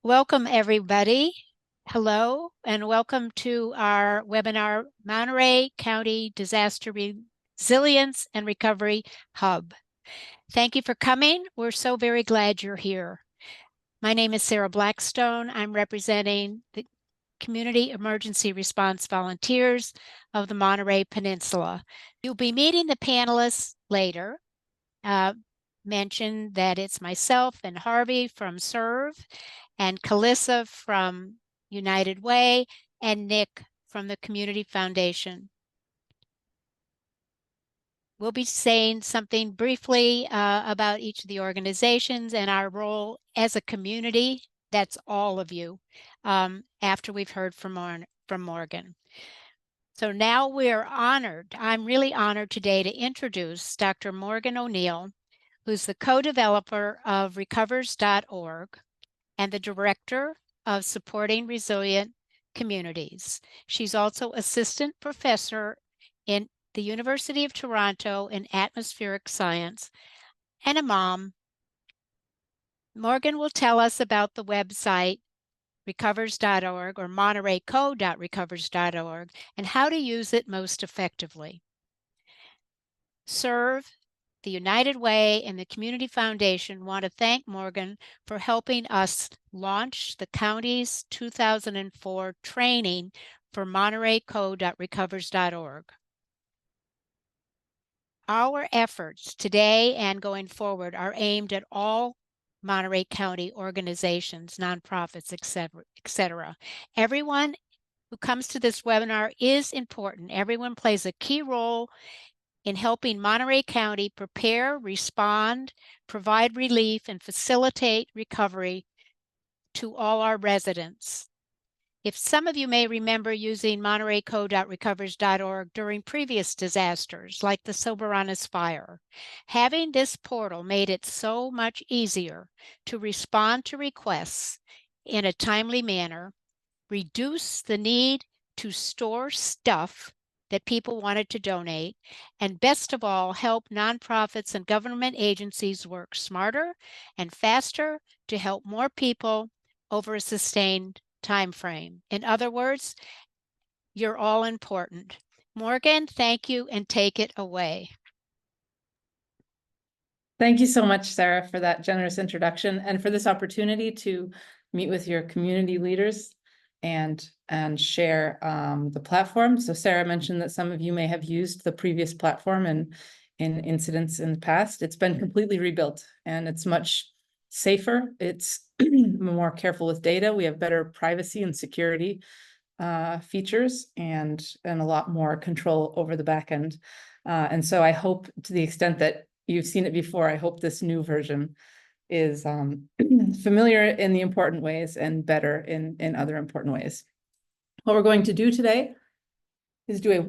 Welcome, everybody. Hello, and welcome to our webinar, Monterey County Disaster Resilience and Recovery Hub. Thank you for coming. We're so very glad you're here. My name is Sarah Blackstone. I'm representing the Community Emergency Response Volunteers of the Monterey Peninsula. You'll be meeting the panelists later. Mention that it's myself and Harvey from CERV, and Calissa from United Way, and Nick from the Community Foundation. We'll be saying something briefly about each of the organizations and our role as a community. That's all of you, after we've heard from Morgan. So now we're honored. I'm really honored today to introduce Dr. Morgan O'Neill, who's the co-developer of recovers.org and the director of supporting resilient communities. She's also assistant professor in the University of Toronto in atmospheric science and a mom. Morgan will tell us about the website recovers.org or montereyco.recovers.org and how to use it most effectively. CERV, the United Way, and the Community Foundation want to thank Morgan for helping us launch the county's 2004 training for montereyco.recovers.org. Our efforts today and going forward are aimed at all Monterey County organizations, nonprofits, etc. Everyone who comes to this webinar is important. Everyone plays a key role in helping Monterey County prepare, respond, provide relief, and facilitate recovery to all our residents. If some of you may remember using montereyco.recovers.org during previous disasters, like the Soberanus fire, having this portal made it so much easier to respond to requests in a timely manner, reduce the need to store stuff that people wanted to donate, and best of all, help nonprofits and government agencies work smarter and faster to help more people over a sustained time frame. In other words, you're all important. Morgan, thank you, and take it away. Thank you so much, Sarah, for that generous introduction and for this opportunity to meet with your community leaders and share the platform. So Sarah mentioned that some of you may have used the previous platform in incidents in the past. It's been completely rebuilt and it's much safer. It's more careful with data. We have better privacy and security features and a lot more control over the back end. And so I hope, to the extent that you've seen it before, I hope this new version is familiar in the important ways and better in other important ways. What we're going to do today is do a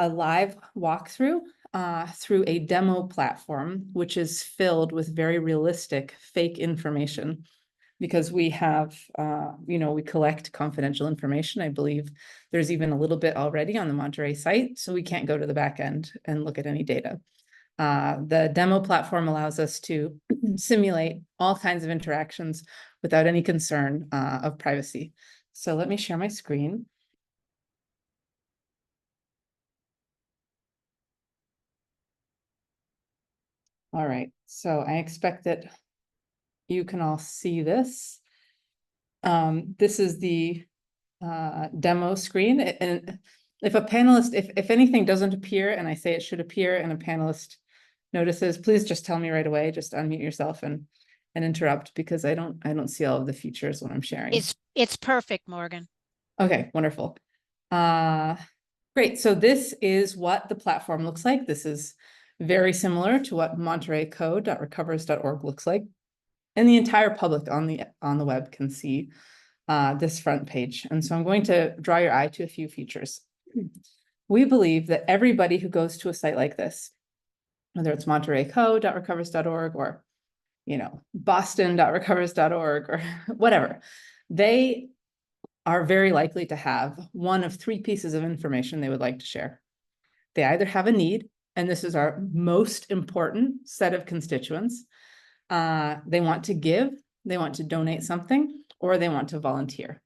live walkthrough through a demo platform, which is filled with very realistic fake information, because we have, we collect confidential information. I believe there's even a little bit already on the Monterey site, so we can't go to the back end and look at any data. The demo platform allows us to simulate all kinds of interactions without any concern of privacy. So let me share my screen. All right, so I expect that you can all see this. This is the demo screen. And if a panelist, if anything doesn't appear and I say it should appear and a panelist notices, please just tell me right away. Just unmute yourself and interrupt, because I don't see all of the features when I'm sharing. It's perfect, Morgan. Okay, wonderful. Great. So this is what the platform looks like. This is very similar to what montereyco.recovers.org looks like. And the entire public on the web can see this front page. And so I'm going to draw your eye to a few features. We believe that everybody who goes to a site like this, whether it's montereyco.recovers.org or, boston.recovers.org or whatever, they are very likely to have one of three pieces of information they would like to share. They either have a need, and this is our most important set of constituents. They want to give, they want to donate something, or they want to volunteer.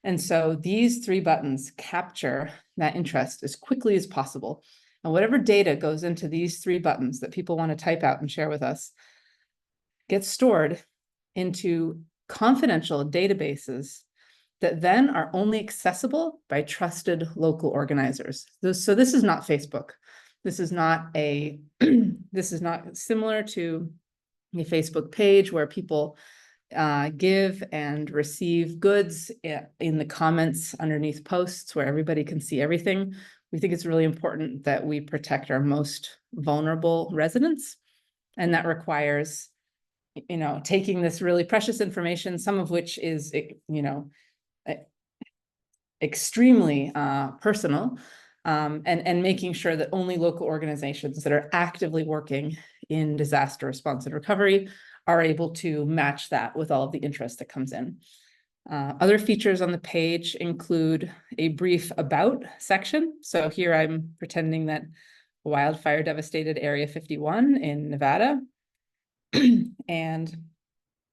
And so these three buttons capture that interest as quickly as possible. And whatever data goes into these three buttons that people want to type out and share with us gets stored into confidential databases that then are only accessible by trusted local organizers. So this is not Facebook. This is not a, this is not similar to a Facebook page where people give and receive goods in the comments underneath posts where everybody can see everything. We think it's really important that we protect our most vulnerable residents. And that requires, you know, taking this really precious information, some of which is, you know, extremely personal, and making sure that only local organizations that are actively working in disaster response and recovery are able to match that with all of the interest that comes in. Other features on the page include a brief about section. So here I'm pretending that wildfire devastated Area 51 in Nevada. And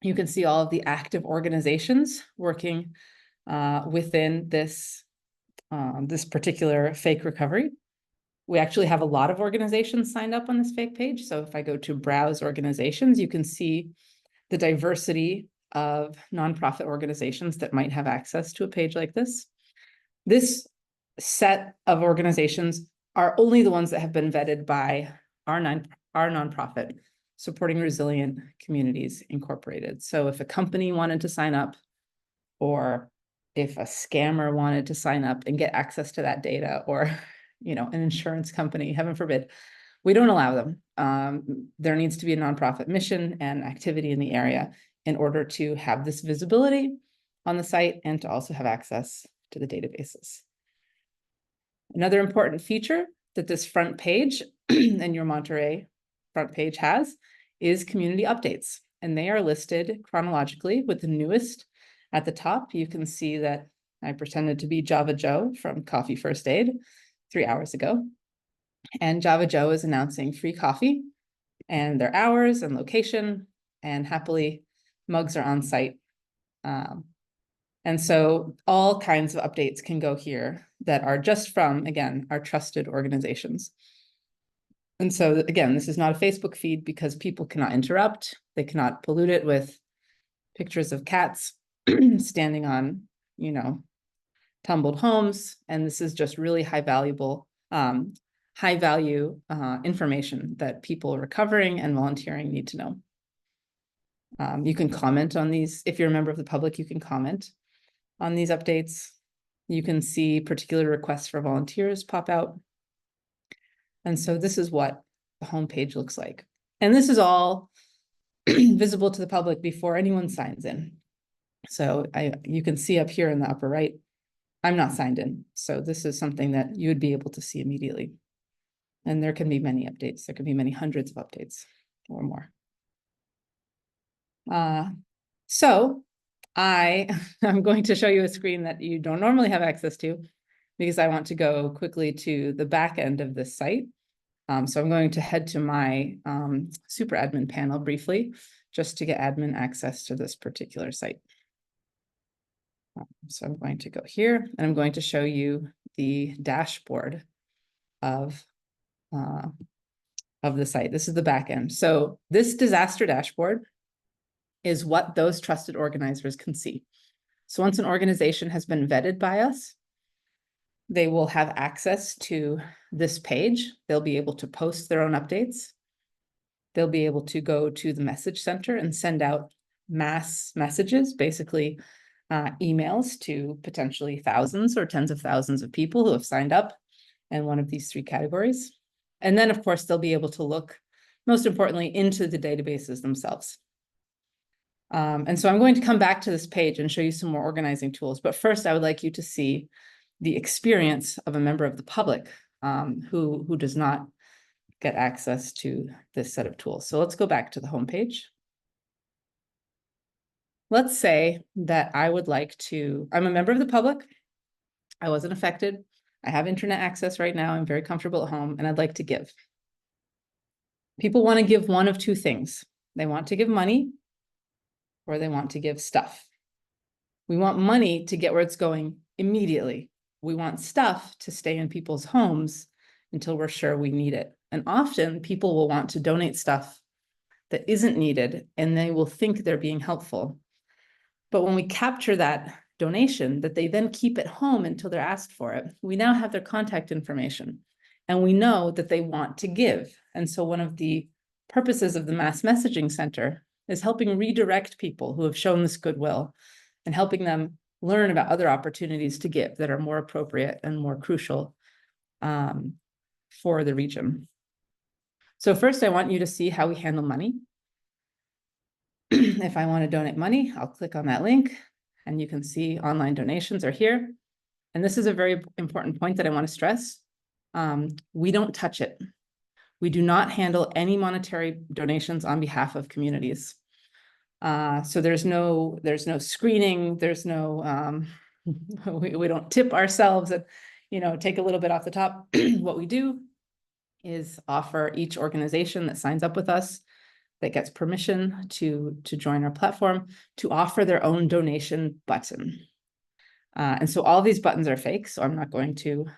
you can see all of the active organizations working within this, this particular fake recovery. We actually have a lot of organizations signed up on this fake page. So if I go to browse organizations, you can see the diversity of nonprofit organizations that might have access to a page like this. This set of organizations are only the ones that have been vetted by our nonprofit, Supporting Resilient Communities Incorporated. So if a company wanted to sign up, or if a scammer wanted to sign up and get access to that data, or, you know, an insurance company, heaven forbid, we don't allow them. There needs to be a nonprofit mission and activity in the area in order to have this visibility on the site and to also have access to the databases. Another important feature that this front page and your Monterey front page has is community updates, and they are listed chronologically with the newest at the top. You can see that I pretended to be Java Joe from Coffee First Aid 3 hours ago. And Java Joe is announcing free coffee and their hours and location, and happily mugs are on site. And so all kinds of updates can go here that are just from, again, our trusted organizations. And so again, this is not a Facebook feed because people cannot interrupt. They cannot pollute it with pictures of cats standing on, you know, tumbled homes. And this is just really high value information that people recovering and volunteering need to know. You can comment on these. If you're a member of the public, you can comment on these updates. You can see particular requests for volunteers pop out. And so this is what the homepage looks like. And this is all visible to the public before anyone signs in. So you can see up here in the upper right, I'm not signed in. So this is something that you would be able to see immediately. And there can be many updates. There could be many hundreds of updates or more. So I'm going to show you a screen that you don't normally have access to because I want to go quickly to the back end of this site. So I'm going to head to my super admin panel briefly, just to get admin access to this particular site. So I'm going to go here and I'm going to show you the dashboard of the site. This is the back end. So this disaster dashboard is what those trusted organizers can see. So once an organization has been vetted by us, they will have access to this page. They'll be able to post their own updates. They'll be able to go to the message center and send out mass messages, basically emails to potentially thousands or tens of thousands of people who have signed up in one of these three categories. And then, of course, they'll be able to look, most importantly, into the databases themselves. And so I'm going to come back to this page and show you some more organizing tools. But first, I would like you to see the experience of a member of the public who does not get access to this set of tools. So let's go back to the homepage. Let's say that I would like to, I'm a member of the public. I wasn't affected. I have internet access right now. I'm very comfortable at home and I'd like to give. People want to give one of two things. They want to give money or they want to give stuff. We want money to get where it's going immediately. We want stuff to stay in people's homes until we're sure we need it. And often people will want to donate stuff that isn't needed, and they will think they're being helpful. But when we capture that donation that they then keep at home until they're asked for it, we now have their contact information, and we know that they want to give. And so one of the purposes of the Mass Messaging Center is helping redirect people who have shown this goodwill and helping them learn about other opportunities to give that are more appropriate and more crucial for the region. So first, I want you to see how we handle money. If I want to donate money, I'll click on that link, and you can see online donations are here. And this is a very important point that I want to stress. We don't touch it. We do not handle any monetary donations on behalf of communities. So there's no screening, there's no, we don't tip ourselves and, take a little bit off the top. What we do is offer each organization that signs up with us, that gets permission to join our platform, to offer their own donation button. And so all these buttons are fake, so I'm not going to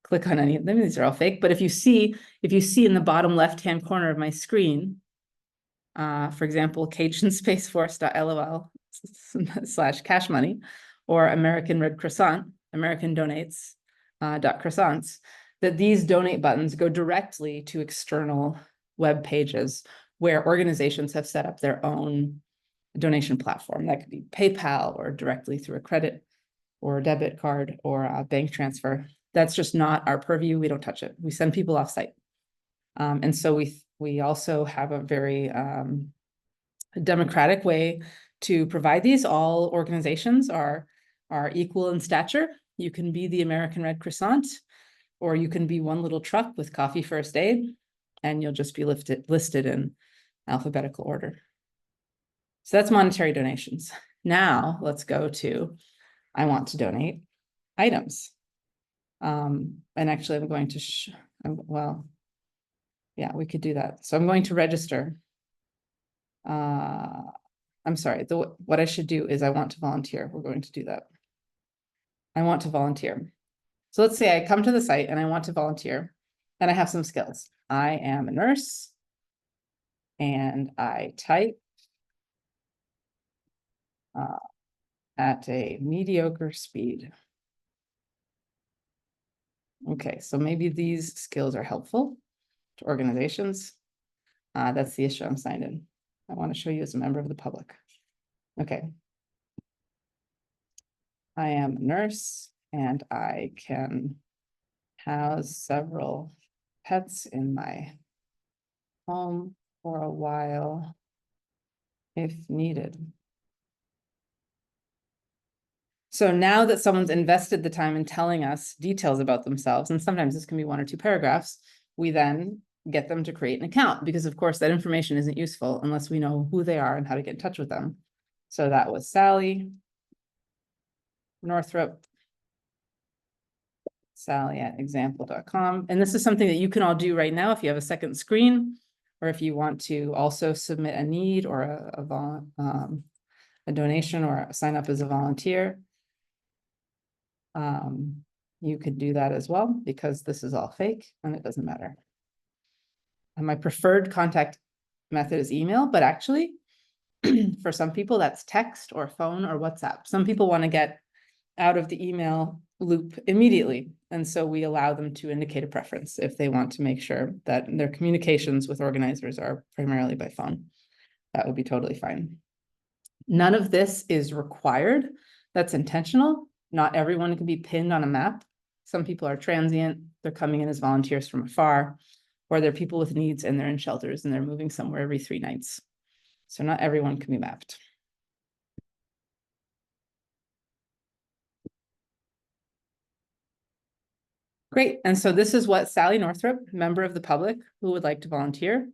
click on any of them. These are all fake. But if you see in the bottom left-hand corner of my screen, for example, CajunSpaceForce.lol/cash money, or American Red Croissant, American Donates .croissants, that these donate buttons go directly to external web pages where organizations have set up their own donation platform. That could be PayPal or directly through a credit or a debit card or a bank transfer. That's just not our purview. We don't touch it. We send people off site. And so we also have a very democratic way to provide these. All organizations are equal in stature. You can be the American Red Croissant, or you can be one little truck with coffee first aid, and you'll just be listed in alphabetical order. So that's monetary donations. Now let's go to, I want to donate items. And actually I'm going to, well, yeah, we could do that. So I'm going to register. I'm sorry, what I should do is I want to volunteer. We're going to do that. I want to volunteer. So let's say I come to the site and I want to volunteer, and I have some skills. I am a nurse, and I type at a mediocre speed. Okay, so maybe these skills are helpful to organizations. That's the issue I'm signed in. I want to show you as a member of the public. Okay. I am a nurse, and I can house several pets in my home for a while if needed. So now that someone's invested the time in telling us details about themselves, and sometimes this can be 1 or 2 paragraphs, we then get them to create an account, because of course that information isn't useful unless we know who they are and how to get in touch with them. So that was Sally Northrop, Sally@example.com. And this is something that you can all do right now if you have a second screen, or if you want to also submit a need or a donation, or sign up as a volunteer. You could do that as well, because this is all fake and it doesn't matter. And my preferred contact method is email, but actually for some people that's text or phone or WhatsApp. Some people want to get out of the email loop immediately, and so we allow them to indicate a preference if they want to make sure that their communications with organizers are primarily by phone. That would be totally fine. None of this is required. That's intentional. Not everyone can be pinned on a map. Some people are transient. They're coming in as volunteers from afar, or they're people with needs and they're in shelters and they're moving somewhere every 3 nights. So not everyone can be mapped. Great. And so this is what Sally Northrop, member of the public who would like to volunteer,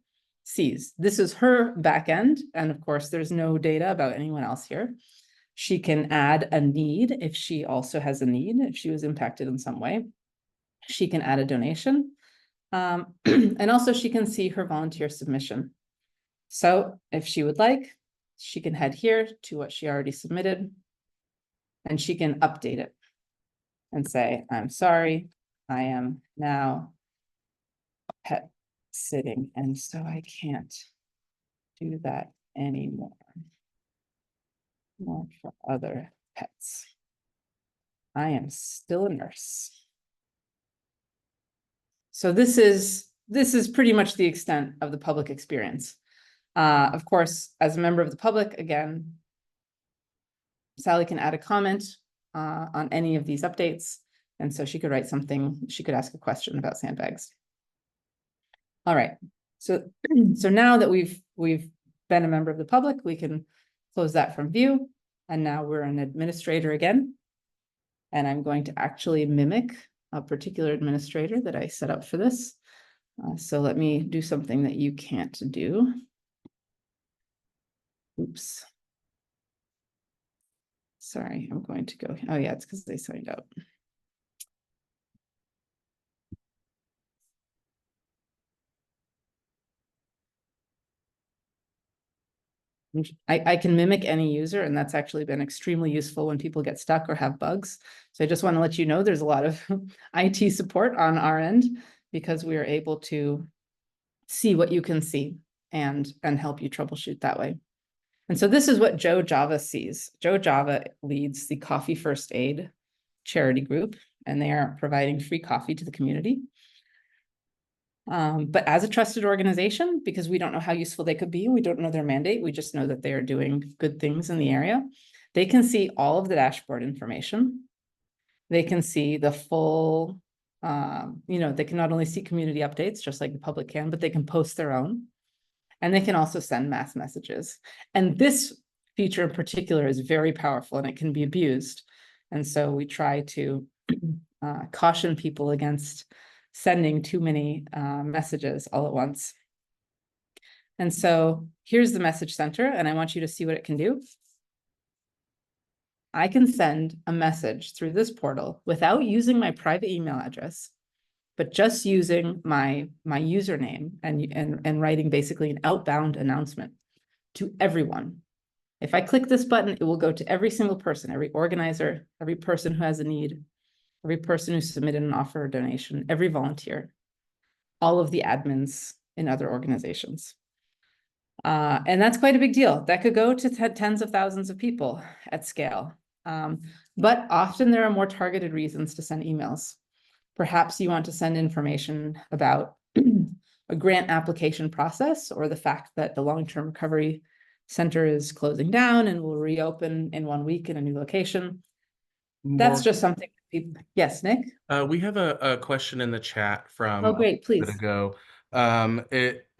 sees. This is her back end. And of course, there's no data about anyone else here. She can add a need if she also has a need, if she was impacted in some way. She can add a donation. And also she can see her volunteer submission. So if she would like, she can head here to what she already submitted, and she can update it and say, I'm sorry, I am now pet sitting, and so I can't do that anymore. Not for other pets. I am still a nurse. So this is pretty much the extent of the public experience. Of course, as a member of the public, again, Sally can add a comment on any of these updates. And so she could write something, she could ask a question about sandbags. All right, so now that we've been a member of the public, we can close that from view. And now we're an administrator again. And I'm going to actually mimic a particular administrator that I set up for this. So let me do something that you can't do. Oops. Sorry, I'm going to go. Oh yeah, it's because they signed out. I can mimic any user, and that's actually been extremely useful when people get stuck or have bugs. So I just want to let you know there's a lot of IT support on our end, because we are able to see what you can see and help you troubleshoot that way. And so this is what Joe Java sees. Joe Java leads the Coffee First Aid charity group, and they are providing free coffee to the community. But as a trusted organization, because we don't know how useful they could be, we don't know their mandate, we just know that they are doing good things in the area. They can see all of the dashboard information. They can see the full, they can not only see community updates, just like the public can, but they can post their own. And they can also send mass messages. And this feature in particular is very powerful, and it can be abused. And so we try to caution people against sending too many messages all at once. And so here's the message center, and I want you to see what it can do. I can send a message through this portal without using my private email address, but just using my username and writing basically an outbound announcement to everyone. If I click this button, it will go to every single person, every organizer, every person who has a need, every person who submitted an offer or donation, every volunteer, all of the admins in other organizations. And that's quite a big deal. That could go to tens of thousands of people at scale. But often there are more targeted reasons to send emails. Perhaps you want to send information about a grant application process, or the fact that the long-term recovery center is closing down and will reopen in 1 week in a new location. That's just something people... Yes, Nick? We have a question in the chat from Oh, great, a please. bit ago.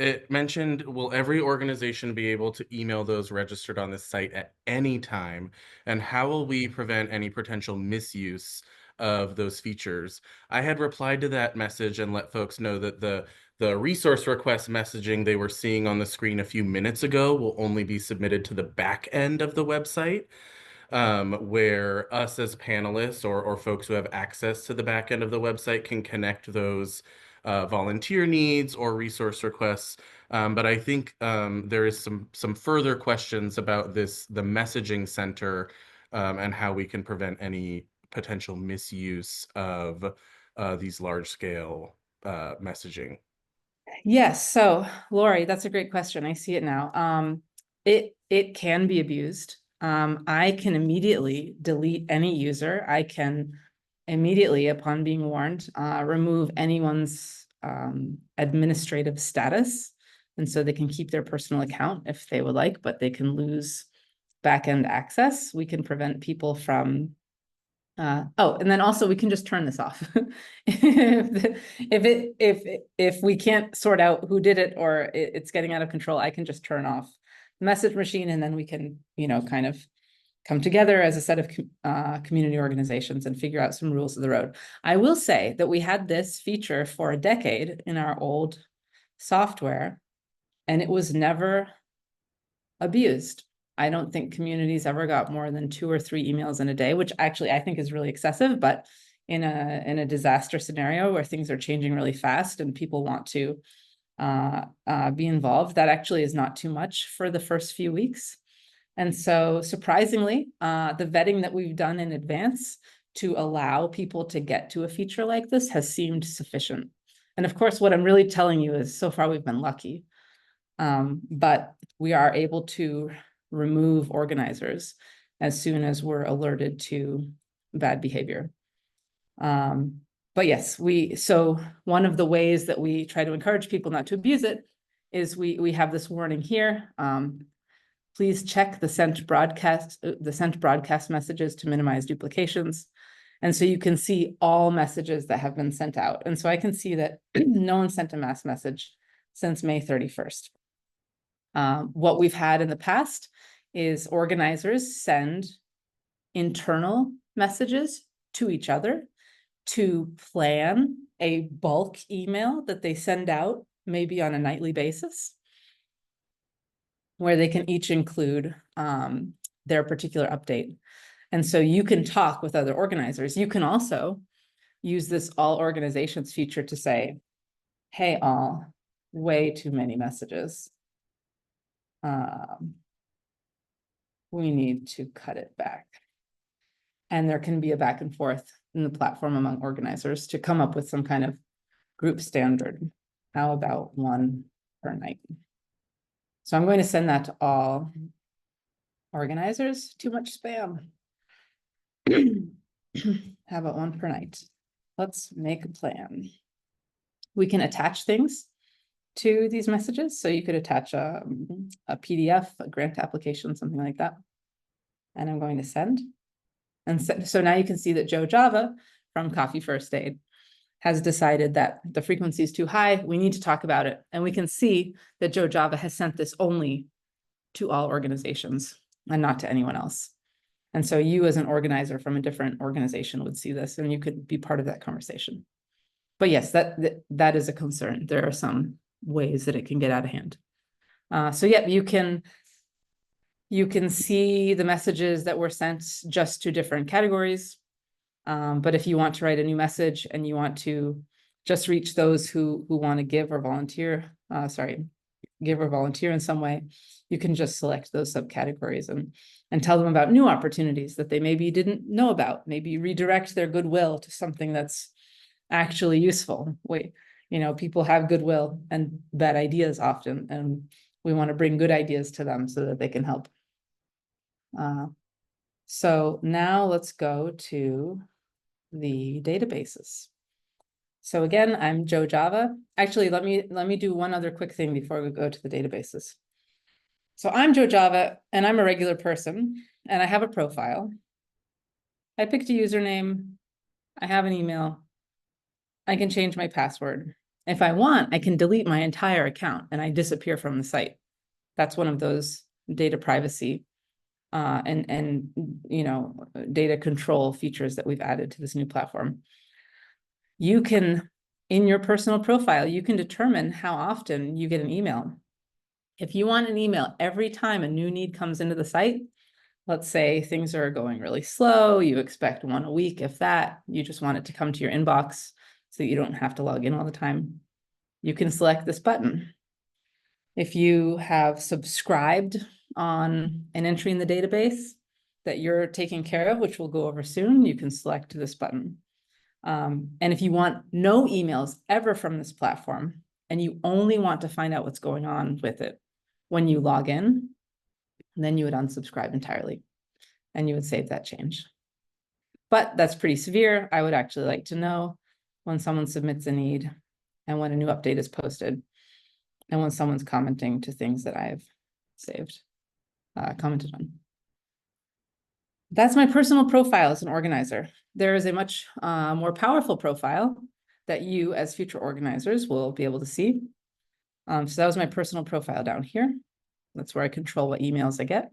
It mentioned, will every organization be able to email those registered on this site at any time? And how will we prevent any potential misuse of those features? I had replied to that message and let folks know that the resource request messaging they were seeing on the screen a few minutes ago will only be submitted to the back end of the website. Where us as panelists or folks who have access to the back end of the website can connect those volunteer needs or resource requests. But I think there is some further questions about the messaging center and how we can prevent any potential misuse of these large scale messaging. Yes, so Lori, that's a great question. I see it now. It can be abused. I can immediately delete any user. I can immediately, upon being warned, remove anyone's administrative status. And so they can keep their personal account if they would like, but they can lose back-end access. We can prevent people from and then also we can just turn this off. If we can't sort out who did it, or it's getting out of control, I can just turn off the message machine, and then we can, kind of come together as a set of community organizations and figure out some rules of the road. I will say that we had this feature for a decade in our old software, and it was never abused. I don't think communities ever got more than 2 or 3 emails in a day, which actually I think is really excessive, but in a disaster scenario where things are changing really fast and people want to, be involved, that actually is not too much for the first few weeks. And so surprisingly, the vetting that we've done in advance to allow people to get to a feature like this has seemed sufficient. And of course, what I'm really telling you is so far we've been lucky, but we are able to remove organizers as soon as we're alerted to bad behavior. But yes, so one of the ways that we try to encourage people not to abuse it is we have this warning here. Please check the sent broadcast messages to minimize duplications. And so you can see all messages that have been sent out. And so I can see that no one sent a mass message since May 31st. What we've had in the past is organizers send internal messages to each other to plan a bulk email that they send out maybe on a nightly basis, where they can each include their particular update. And so you can talk with other organizers. You can also use this all organizations feature to say, hey, all, way too many messages. We need to cut it back. And there can be a back and forth in the platform among organizers to come up with some kind of group standard. How about one per night? So I'm going to send that to all organizers. Too much spam. How about one per night? Let's make a plan. We can attach things to these messages. So you could attach a PDF, a grant application, something like that. And I'm going to send. And so now you can see that Joe Java from Coffee First Aid has decided that the frequency is too high. We need to talk about it. And we can see that Joe Java has sent this only to all organizations and not to anyone else. And so you as an organizer from a different organization would see this and you could be part of that conversation. But yes, that is a concern. There are some ways that it can get out of hand. So yeah, you can see the messages that were sent just to different categories. But if you want to write a new message and you want to just reach those who want to give or volunteer in some way, you can just select those subcategories and tell them about new opportunities that they maybe didn't know about, maybe redirect their goodwill to something that's actually useful. People have goodwill and bad ideas often, and we want to bring good ideas to them so that they can help. So now let's go to the databases. So again, I'm Joe Java. Actually, let me do one other quick thing before we go to the databases. So I'm Joe Java, and I'm a regular person, and I have a profile. I picked a username. I have an email. I can change my password. If I want, I can delete my entire account and I disappear from the site. That's one of those data privacy and data control features that we've added to this new platform. You can, in your personal profile, you can determine how often you get an email. If you want an email every time a new need comes into the site, let's say things are going really slow, you expect one a week, if that, you just want it to come to your inbox so you don't have to log in all the time, you can select this button. If you have subscribed on an entry in the database that you're taking care of, which we'll go over soon, you can select this button. And if you want no emails ever from this platform, and you only want to find out what's going on with it when you log in, then you would unsubscribe entirely and you would save that change. But that's pretty severe. I would actually like to know when someone submits a need and when a new update is posted and when someone's commenting to things that I've commented on. That's my personal profile as an organizer. There is a much more powerful profile that you as future organizers will be able to see. So that was my personal profile down here. That's where I control what emails I get.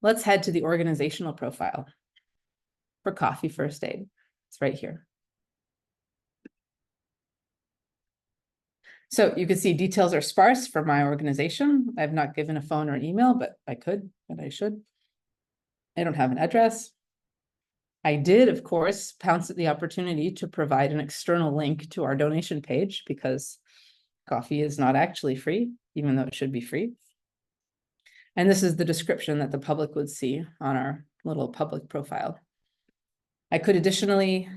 Let's head to the organizational profile for Coffee First Aid. It's right here. So you can see details are sparse for my organization. I've not given a phone or an email, but I could, and I should. I don't have an address. I did, of course, pounce at the opportunity to provide an external link to our donation page because coffee is not actually free, even though it should be free. And this is the description that the public would see on our little public profile. I could additionally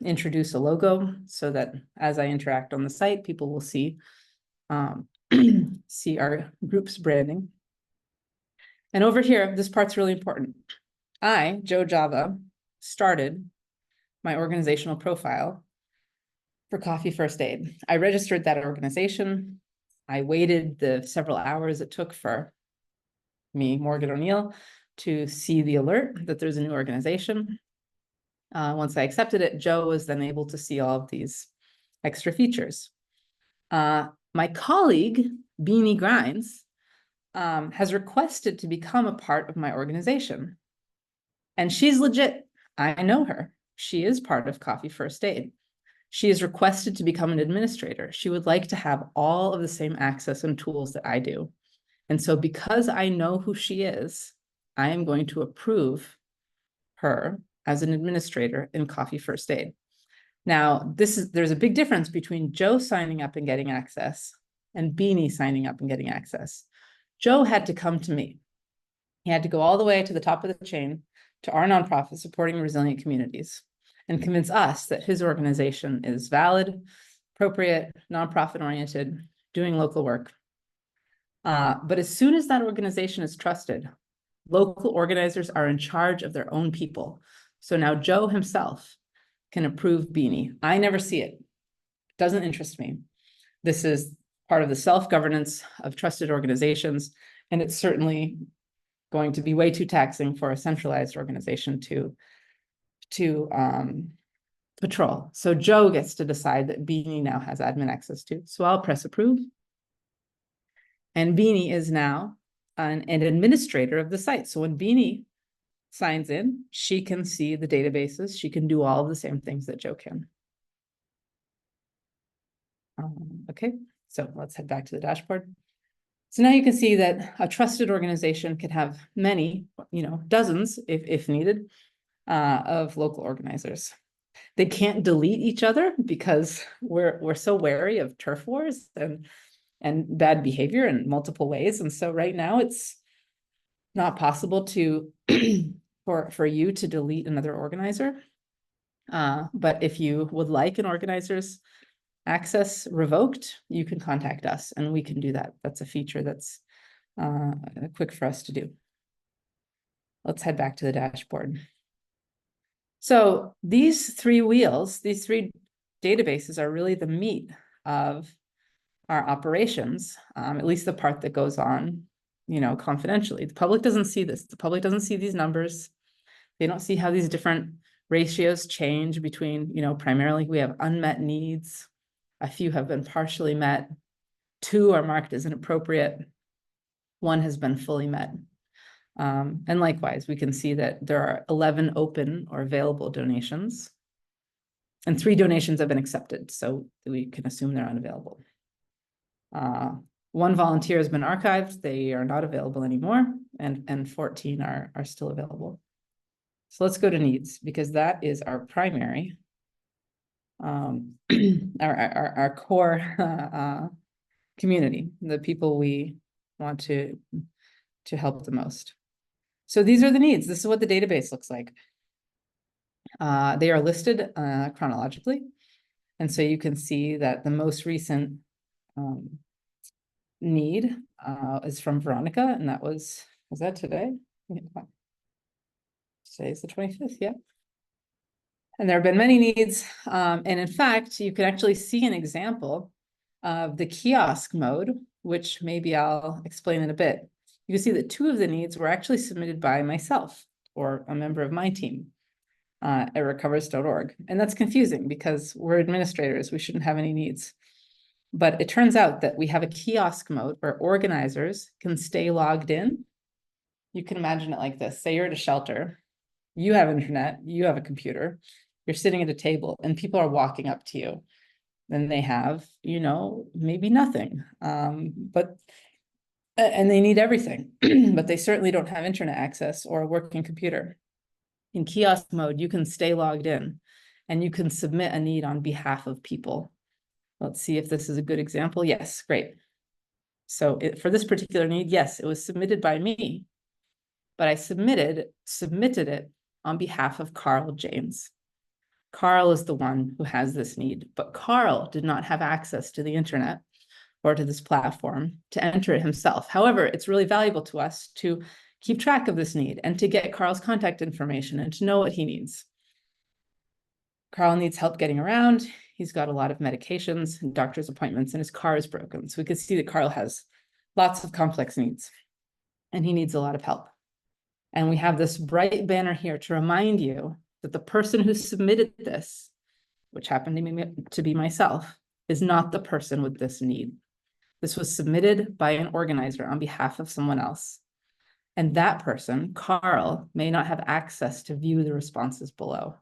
introduce a logo so that as I interact on the site, people will see see our group's branding. And over here, this part's really important. I, Joe Java, started my organizational profile for Coffee First Aid. I registered that organization. I waited the several hours it took for me, Morgan O'Neill, to see the alert that there's a new organization. Once I accepted it, Joe was then able to see all of these extra features. My colleague, Beanie Grinds, has requested to become a part of my organization. And she's legit. I know her. She is part of Coffee First Aid. She is requested to become an administrator. She would like to have all of the same access and tools that I do. And so because I know who she is, I am going to approve her as an administrator in Coffee First Aid. Now, there's a big difference between Joe signing up and getting access and Beanie signing up and getting access. Joe had to come to me. He had to go all the way to the top of the chain to our nonprofit supporting resilient communities and convince us that his organization is valid, appropriate, nonprofit oriented, doing local work. But as soon as that organization is trusted, local organizers are in charge of their own people. So now Joe himself can approve Beanie. I never see it. It doesn't interest me. This is part of the self-governance of trusted organizations, and it's certainly going to be way too taxing for a centralized organization to patrol. So Joe gets to decide that Beanie now has admin access to. So I'll press approve. And Beanie is now an administrator of the site. So when Beanie signs in, she can see the databases. She can do all of the same things that Joe can. Okay, so let's head back to the dashboard. So now you can see that a trusted organization can have many, dozens if needed, of local organizers. They can't delete each other because we're so wary of turf wars and bad behavior in multiple ways. And so right now it's not possible to for you to delete another organizer. But if you would like an organizer's access revoked, you can contact us and we can do that. That's a feature that's quick for us to do. Let's head back to the dashboard. So these three wheels, these three databases are really the meat of our operations, at least the part that goes on, confidentially. The public doesn't see this. The public doesn't see these numbers. They don't see how these different ratios change between, primarily we have unmet needs. A few have been partially met. 2 are marked as inappropriate. 1 has been fully met. And likewise, we can see that there are 11 open or available donations. And 3 donations have been accepted, so we can assume they're unavailable. 1 volunteer has been archived. They are not available anymore, and 14 are still available. So let's go to needs, because that is our primary, our core community, the people we want to help the most. So these are the needs. This is what the database looks like. They are listed chronologically. And so you can see that the most recent need is from Veronica, and that was that today? Today's the 25th, yeah. And there have been many needs. And in fact, you can actually see an example of the kiosk mode, which maybe I'll explain in a bit. You can see that 2 of the needs were actually submitted by myself or a member of my team at recovers.org. And that's confusing because we're administrators. We shouldn't have any needs. But it turns out that we have a kiosk mode where organizers can stay logged in. You can imagine it like this. Say you're at a shelter. You have internet. You have a computer. You're sitting at a table and people are walking up to you. Then they have, maybe nothing. And they need everything, but they certainly don't have internet access or a working computer. In kiosk mode, you can stay logged in and you can submit a need on behalf of people. Let's see if this is a good example. Yes, great. So for this particular need, yes, it was submitted by me, but I submitted it on behalf of Carl James. Carl is the one who has this need, but Carl did not have access to the internet or to this platform to enter it himself. However, it's really valuable to us to keep track of this need and to get Carl's contact information and to know what he needs. Carl needs help getting around. He's got a lot of medications and doctor's appointments, and his car is broken. So we can see that Carl has lots of complex needs, and he needs a lot of help. And we have this bright banner here to remind you that the person who submitted this, which happened to be myself, is not the person with this need. This was submitted by an organizer on behalf of someone else. And that person, Carl, may not have access to view the responses below.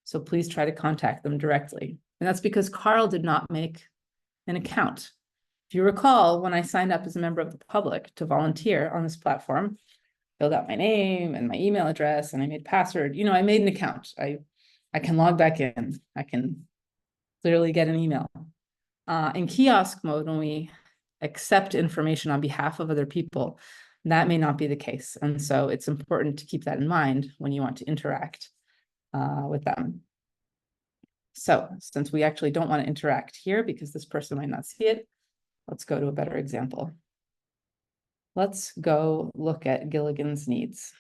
So please try to contact them directly. And that's because Carl did not make an account. If you recall, when I signed up as a member of the public to volunteer on this platform, filled out my name and my email address, and I made password, I made an account. I can log back in. I can clearly get an email. In kiosk mode, when we accept information on behalf of other people, that may not be the case. And so it's important to keep that in mind when you want to interact with them. So since we actually don't want to interact here because this person might not see it, let's go to a better example. Let's go look at Gilligan's needs.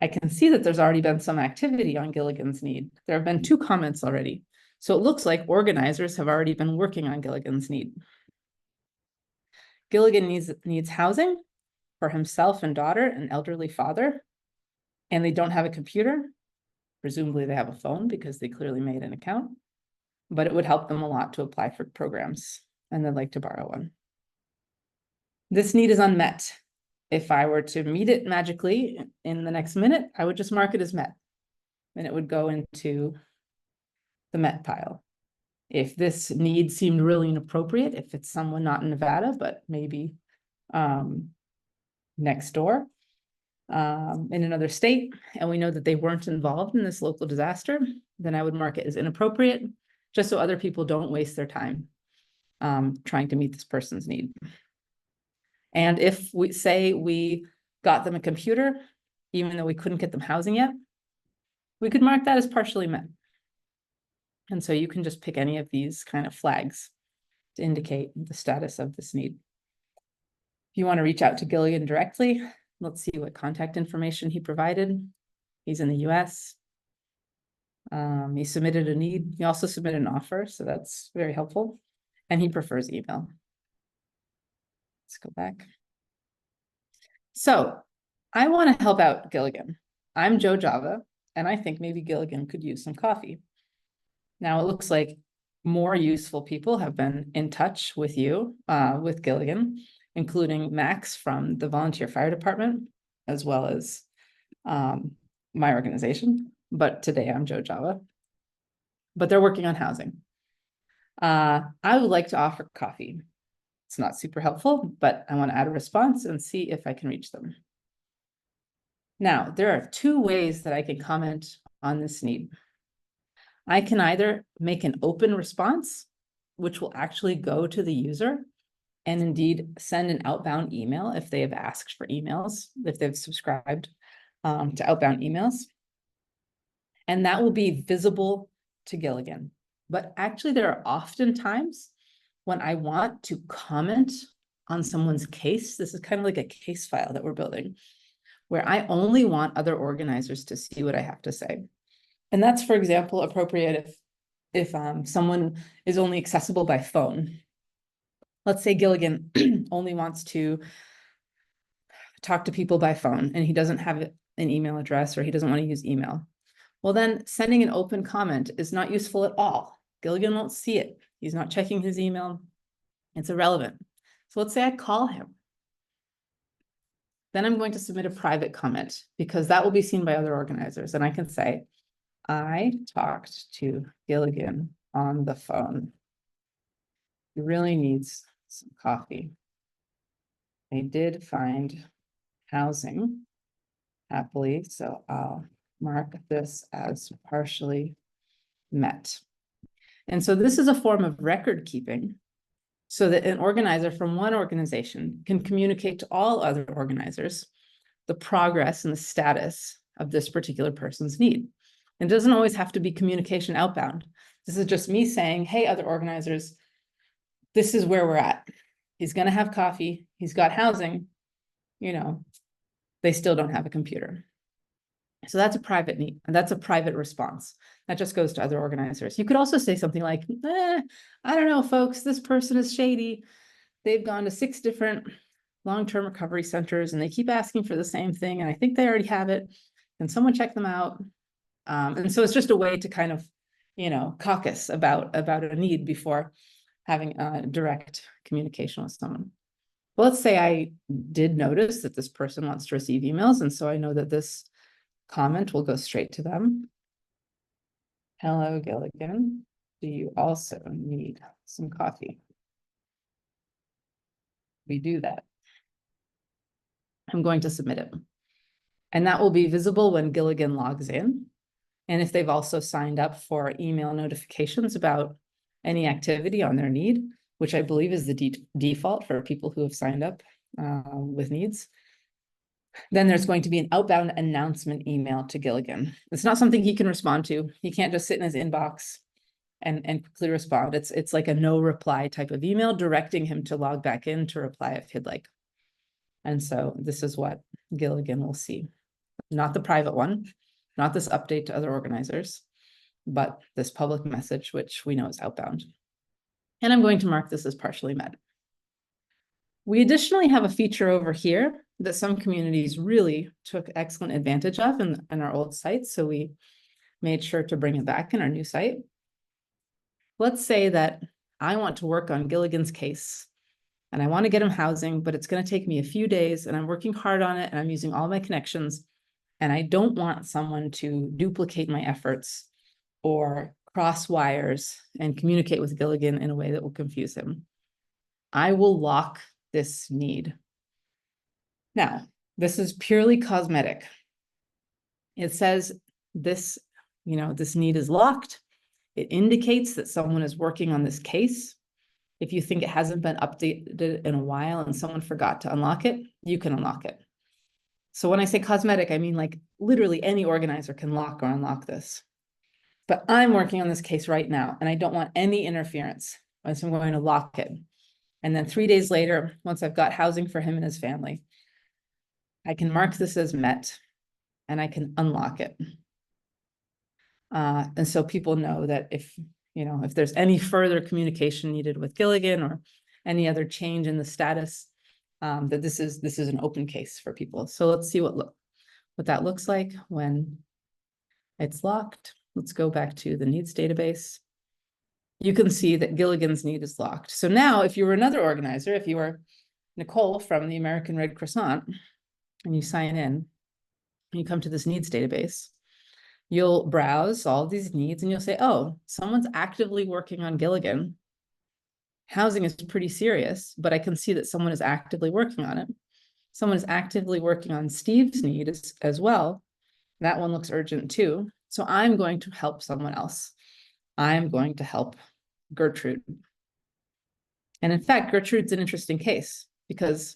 I can see that there's already been some activity on Gilligan's need. There have been 2 comments already. So it looks like organizers have already been working on Gilligan's need. Gilligan needs housing for himself and daughter, an elderly father, and they don't have a computer. Presumably they have a phone because they clearly made an account, but it would help them a lot to apply for programs, and they'd like to borrow one. This need is unmet. If I were to meet it magically in the next minute, I would just mark it as met, and it would go into the met pile. If this need seemed really inappropriate, if it's someone not in Nevada, but maybe next door, in another state, and we know that they weren't involved in this local disaster, then I would mark it as inappropriate, just so other people don't waste their time trying to meet this person's need. And if we say we got them a computer, even though we couldn't get them housing yet, we could mark that as partially met. And so you can just pick any of these kind of flags to indicate the status of this need. If you want to reach out to Gilligan directly, let's see what contact information he provided. He's in the US. He submitted a need. He also submitted an offer, so that's very helpful. And he prefers email. Let's go back. So I want to help out Gilligan. I'm Joe Java, and I think maybe Gilligan could use some coffee. Now it looks like more useful people have been in touch with you, with Gilligan, including Max from the volunteer fire department, as well as my organization. But today I'm Joe Java. But they're working on housing. I would like to offer coffee. It's not super helpful, but I want to add a response and see if I can reach them. Now, there are 2 ways that I can comment on this need. I can either make an open response, which will actually go to the user and indeed send an outbound email if they have asked for emails, if they've subscribed to outbound emails. And that will be visible to Gilligan. But actually, there are often times when I want to comment on someone's case. This is kind of like a case file that we're building, where I only want other organizers to see what I have to say. And that's, for example, appropriate if someone is only accessible by phone. Let's say Gilligan only wants to talk to people by phone and he doesn't have an email address or he doesn't want to use email. Well, then sending an open comment is not useful at all. Gilligan won't see it. He's not checking his email. It's irrelevant. So let's say I call him. Then I'm going to submit a private comment because that will be seen by other organizers. And I can say, I talked to Gilligan on the phone. He really needs some coffee. They did find housing, happily, so I'll mark this as partially met. And so this is a form of record keeping so that an organizer from one organization can communicate to all other organizers the progress and the status of this particular person's need. It doesn't always have to be communication outbound. This is just me saying, hey, other organizers, this is where we're at. He's going to have coffee. He's got housing. You know, they still don't have a computer. So that's a private need, and that's a private response. That just goes to other organizers. You could also say something like, I don't know, folks, this person is shady. They've gone to 6 different long-term recovery centers and they keep asking for the same thing. And I think they already have it. Can someone check them out? And so it's just a way to kind of, you know, caucus about a need before having direct communication with someone. Well, let's say I did notice that this person wants to receive emails. And so I know that this comment will go straight to them. Hello, Gilligan. Do you also need some coffee? We do that. I'm going to submit it. And that will be visible when Gilligan logs in. And if they've also signed up for email notifications about any activity on their need, which I believe is the default for people who have signed up with needs, then there's going to be an outbound announcement email to Gilligan. It's not something he can respond to. He can't just sit in his inbox and quickly respond. It's like a no reply type of email directing him to log back in to reply if he'd like. And so this is what Gilligan will see. Not the private one, not this update to other organizers, but this public message, which we know is outbound. And I'm going to mark this as partially met. We additionally have a feature over here that some communities really took excellent advantage of in our old site. So we made sure to bring it back in our new site. Let's say that I want to work on Gilligan's case and I want to get him housing, but it's going to take me a few days and I'm working hard on it and I'm using all my connections. And I don't want someone to duplicate my efforts or cross wires and communicate with Gilligan in a way that will confuse him. I will lock this need. Now, this is purely cosmetic. It says this, this need is locked. It indicates that someone is working on this case. If you think it hasn't been updated in a while and someone forgot to unlock it, you can unlock it. So when I say cosmetic, I mean like literally any organizer can lock or unlock this. But I'm working on this case right now and I don't want any interference. So I'm going to lock it. And then 3 days later, once I've got housing for him and his family, I can mark this as met and I can unlock it. And so people know that if there's any further communication needed with Gilligan or any other change in the status, that this is an open case for people. So let's see what that looks like when it's locked. Let's go back to the needs database. You can see that Gilligan's need is locked. So now if you were another organizer, if you were Nicole from the American Red Croissant and you sign in and you come to this needs database, you'll browse all these needs and you'll say, oh, someone's actively working on Gilligan. Housing is pretty serious, but I can see that someone is actively working on it. Someone is actively working on Steve's need as well. That one looks urgent too. So I'm going to help someone else. I'm going to help Gertrude. And in fact, Gertrude's an interesting case because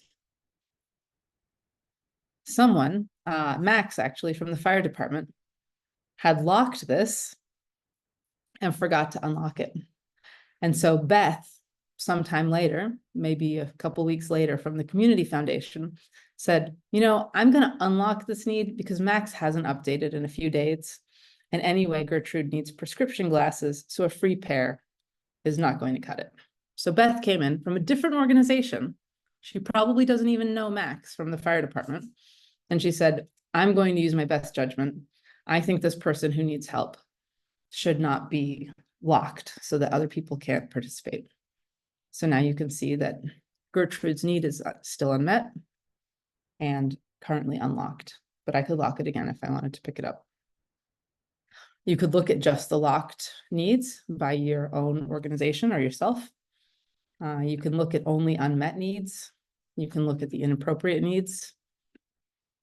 someone, Max actually from the fire department, had locked this and forgot to unlock it. And so Beth, sometime later, maybe a couple weeks later from the community foundation, said, I'm going to unlock this need because Max hasn't updated in a few days. And anyway, Gertrude needs prescription glasses, so a free pair is not going to cut it. So Beth came in from a different organization. She probably doesn't even know Max from the fire department. And she said, I'm going to use my best judgment. I think this person who needs help should not be locked so that other people can't participate. So now you can see that Gertrude's need is still unmet and currently unlocked, but I could lock it again if I wanted to pick it up. You could look at just the locked needs by your own organization or yourself. You can look at only unmet needs. You can look at the inappropriate needs.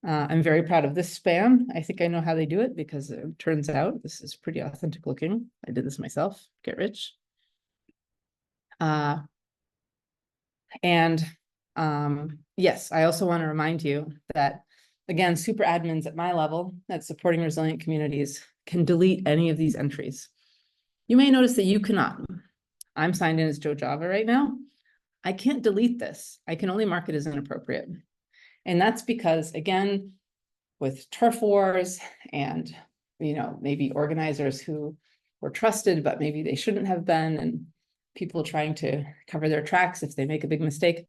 I'm very proud of this spam. I think I know how they do it because it turns out this is pretty authentic looking. I did this myself, get rich. And yes, I also want to remind you that, again, super admins at my level at supporting resilient communities can delete any of these entries. You may notice that you cannot. I'm signed in as Joe Java right now. I can't delete this. I can only mark it as inappropriate. And that's because, again, with turf wars and, you know, maybe organizers who were trusted, but maybe they shouldn't have been, and people trying to cover their tracks if they make a big mistake,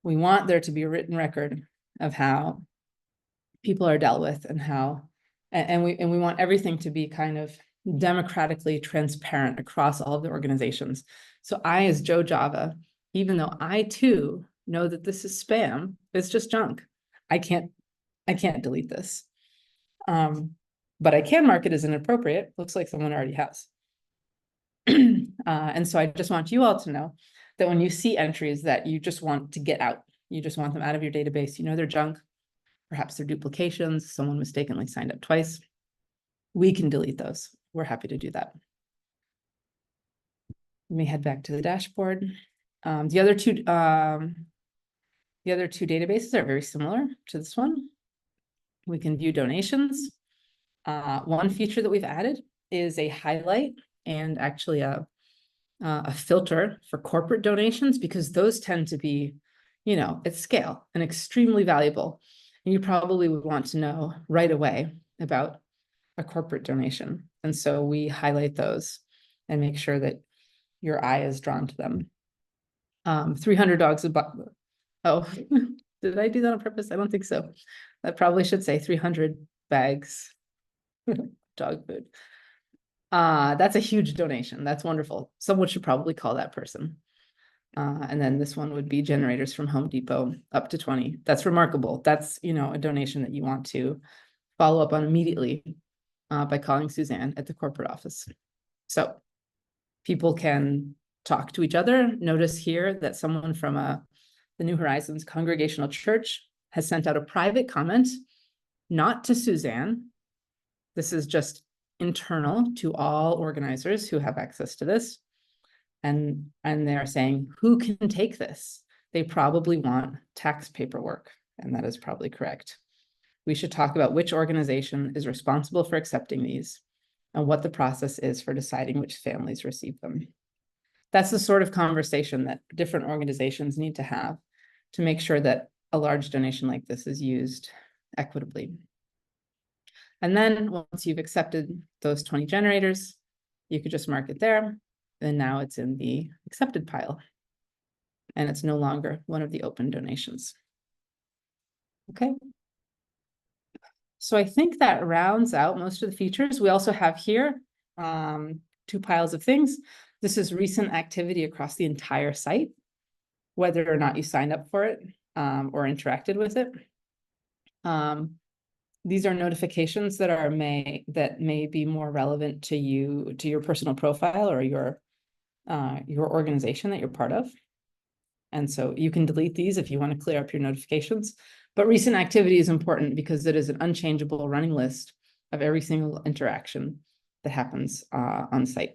we want there to be a written record of how people are dealt with and how, and we want everything to be kind of democratically transparent across all of the organizations. So I, as Joe Java, even though I too know that this is spam, it's just junk. I can't delete this. But I can mark it as inappropriate. Looks like someone already has. And so I just want you all to know that when you see entries that you just want to get out, you just want them out of your database, you know they're junk, perhaps they're duplications, someone mistakenly signed up twice, we can delete those. We're happy to do that. Let me head back to the dashboard. The other two databases are very similar to this one. We can view donations. One feature that we've added is a highlight and actually a filter for corporate donations, because those tend to be, you know, at scale and extremely valuable. And you probably would want to know right away about a corporate donation. And so we highlight those and make sure that your eye is drawn to them. 300 dogs about, oh, did I do that on purpose? I don't think so. That probably should say 300 bags dog food. That's a huge donation. That's wonderful. Someone should probably call that person. And then this one would be generators from Home Depot, up to 20. That's remarkable. That's, you know, a donation that you want to follow up on immediately by calling Suzanne at the corporate office. So people can talk to each other. Notice here that someone from the New Horizons Congregational Church has sent out a private comment, not to Suzanne. This is just internal to all organizers who have access to this. And they're saying, who can take this? They probably want tax paperwork, and that is probably correct. We should talk about which organization is responsible for accepting these and what the process is for deciding which families receive them. That's the sort of conversation that different organizations need to have to make sure that a large donation like this is used equitably. And then once you've accepted those 20 generators, you could just mark it there. And now it's in the accepted pile. And it's no longer one of the open donations. Okay. So I think that rounds out most of the features. We also have here 2 piles of things. This is recent activity across the entire site, whether or not you signed up for it or interacted with it. These are notifications that may be more relevant to you, to your personal profile or your organization that you're part of. And so you can delete these if you want to clear up your notifications. But recent activity is important because it is an unchangeable running list of every single interaction that happens on site.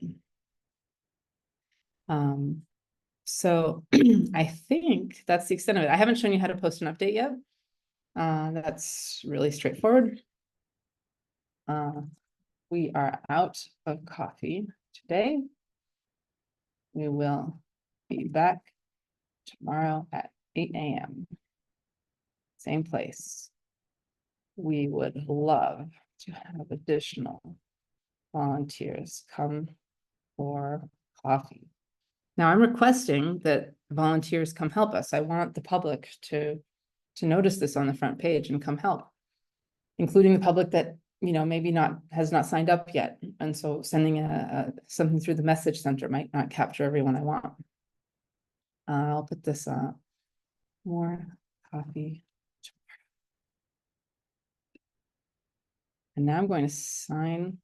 So I think that's the extent of it. I haven't shown you how to post an update yet. That's really straightforward. We are out of coffee today. We will be back tomorrow at 8 a.m. Same place. We would love to have additional volunteers come for coffee. Now I'm requesting that volunteers come help us. I want the public to notice this on the front page and come help, including the public that, you know, maybe has not signed up yet. And so sending something through the message center might not capture everyone I want. I'll put this more coffee. And now I'm going to sign.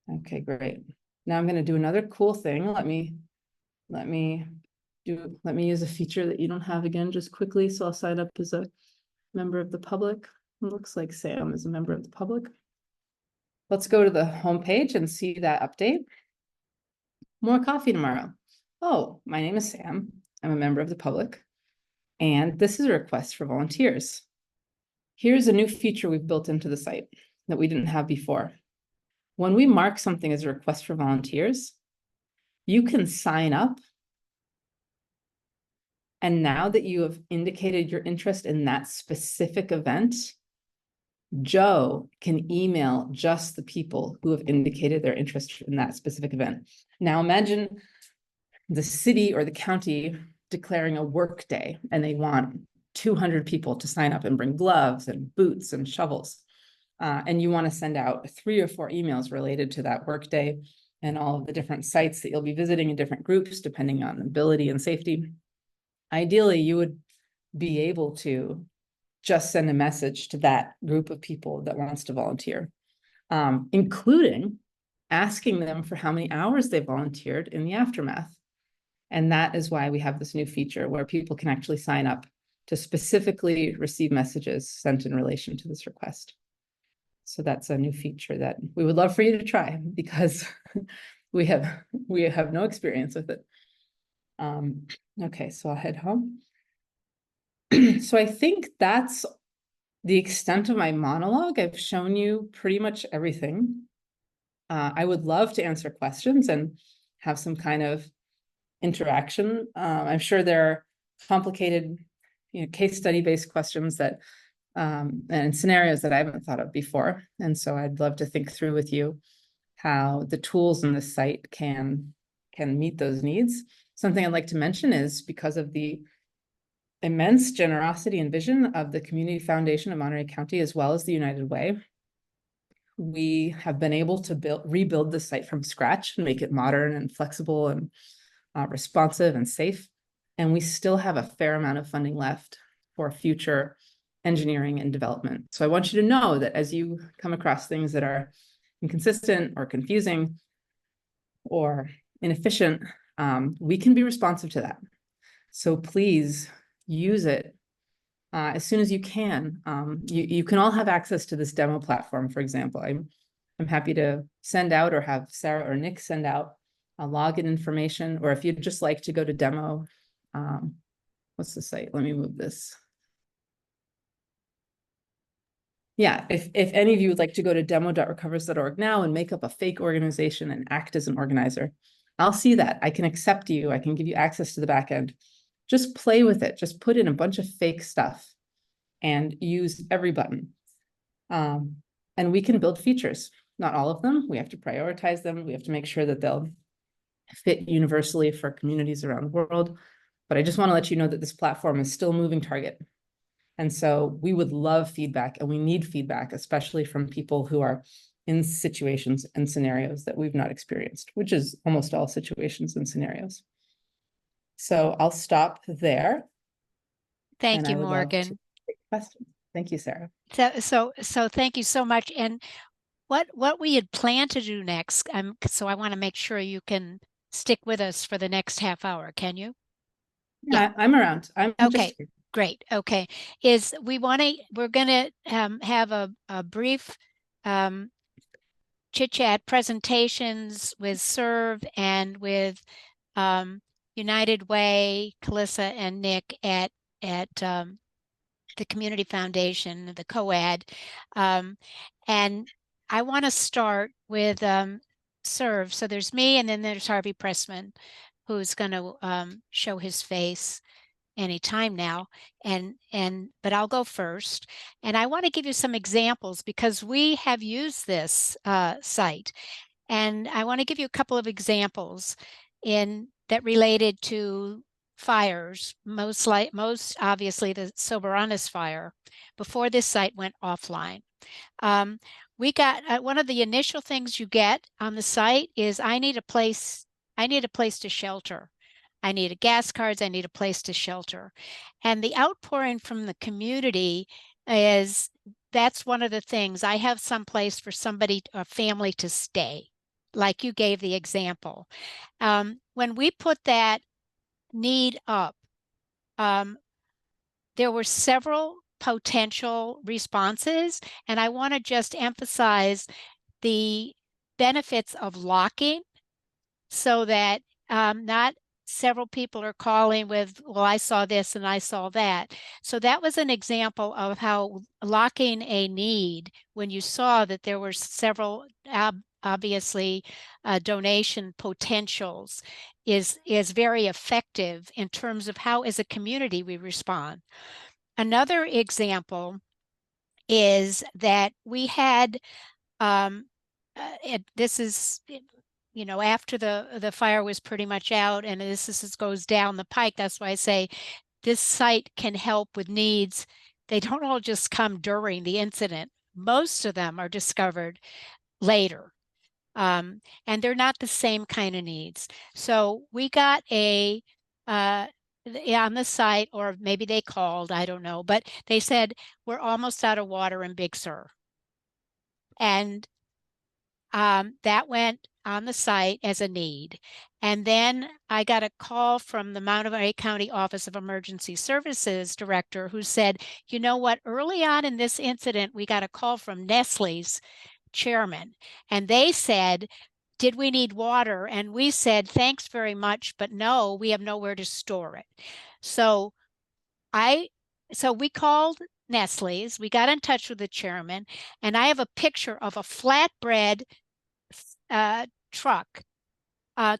Okay, great. Now I'm going to do another cool thing. Let me use a feature that you don't have again just quickly. So I'll sign up as a member of the public. It looks like Sam is a member of the public. Let's go to the homepage and see that update. More coffee tomorrow. Oh, my name is Sam. I'm a member of the public, and this is a request for volunteers. Here's a new feature we've built into the site that we didn't have before. When we mark something as a request for volunteers, you can sign up. And now that you have indicated your interest in that specific event, Joe can email just the people who have indicated their interest in that specific event. Now imagine the city or the county declaring a work day, and they want 200 people to sign up and bring gloves and boots and shovels. And you want to send out 3 or 4 emails related to that work day and all of the different sites that you'll be visiting in different groups, depending on ability and safety. Ideally, you would be able to just send a message to that group of people that wants to volunteer, including asking them for how many hours they volunteered in the aftermath. And that is why we have this new feature where people can actually sign up to specifically receive messages sent in relation to this request. So that's a new feature that we would love for you to try, because we have no experience with it. Okay, so I'll head home. So I think that's the extent of my monologue. I've shown you pretty much everything. I would love to answer questions and have some kind of interaction. I'm sure there are complicated, case study based questions that and scenarios that I haven't thought of before. And so I'd love to think through with you how the tools in the site can meet those needs. Something I'd like to mention is, because of the immense generosity and vision of the Community Foundation of Monterey County, as well as the United Way, we have been able to rebuild the site from scratch and make it modern and flexible and responsive and safe. And we still have a fair amount of funding left for future engineering and development. So I want you to know that as you come across things that are inconsistent or confusing or inefficient, we can be responsive to that. So please use it as soon as you can. You can all have access to this demo platform, for example. I'm happy to send out, or have Sarah or Nick send out login information, or if you'd just like to go to demo, what's the site? Let me move this. Yeah, if any of you would like to go to demo.recovers.org now and make up a fake organization and act as an organizer, I'll see that. I can accept you. I can give you access to the back end. Just play with it. Just put in a bunch of fake stuff and use every button. And we can build features. Not all of them. We have to prioritize them. We have to make sure that they'll fit universally for communities around the world. But I just want to let you know that this platform is still a moving target. And so we would love feedback, and we need feedback, especially from people who are in situations and scenarios that we've not experienced, which is almost all situations and scenarios. So I'll stop there. Thank you, Morgan. Questions. Thank you, Sarah. So thank you so much. And what we had planned to do next, so I want to make sure you can stick with us for the next half hour. Can you? Yeah, I'm around. I'm okay. Great. Okay. We're going to have a brief chit chat presentations with CERV and with United Way, Calissa and Nick at the Community Foundation, the COAD. And I want to start with CERV. So there's me, and then there's Harvey Pressman, who's going to show his face anytime now, but I'll go first. And I want to give you some examples, because we have used this site, and I want to give you a couple of examples that related to fires, most obviously the Soberanus fire, before this site went offline. We got one of the initial things you get on the site is I need a place to shelter. I need gas cards, I need a place to shelter. And the outpouring from the community that's one of the things. I have some place for a family to stay, like you gave the example. When we put that need up, there were several potential responses, and I want to just emphasize the benefits of locking, so that not several people are calling with, well, I saw this and I saw that. So that was an example of how locking a need, when you saw that there were several obviously donation potentials, is very effective in terms of how as a community we respond. Another example is that we had this is, you know, after the fire was pretty much out, and this goes down the pike. That's why I say this site can help with needs. They don't all just come during the incident. Most of them are discovered later. And they're not the same kind of needs. So we got on the site, or maybe they called, I don't know, but they said, we're almost out of water in Big Sur. And that went on the site as a need. And then I got a call from the Monterey County Office of Emergency Services director who said, you know what, early on in this incident, we got a call from Nestle's chairman, and they said, did we need water? And we said, thanks very much, but no, we have nowhere to store it. So we called Nestle's, we got in touch with the chairman, and I have a picture of a flatbread truck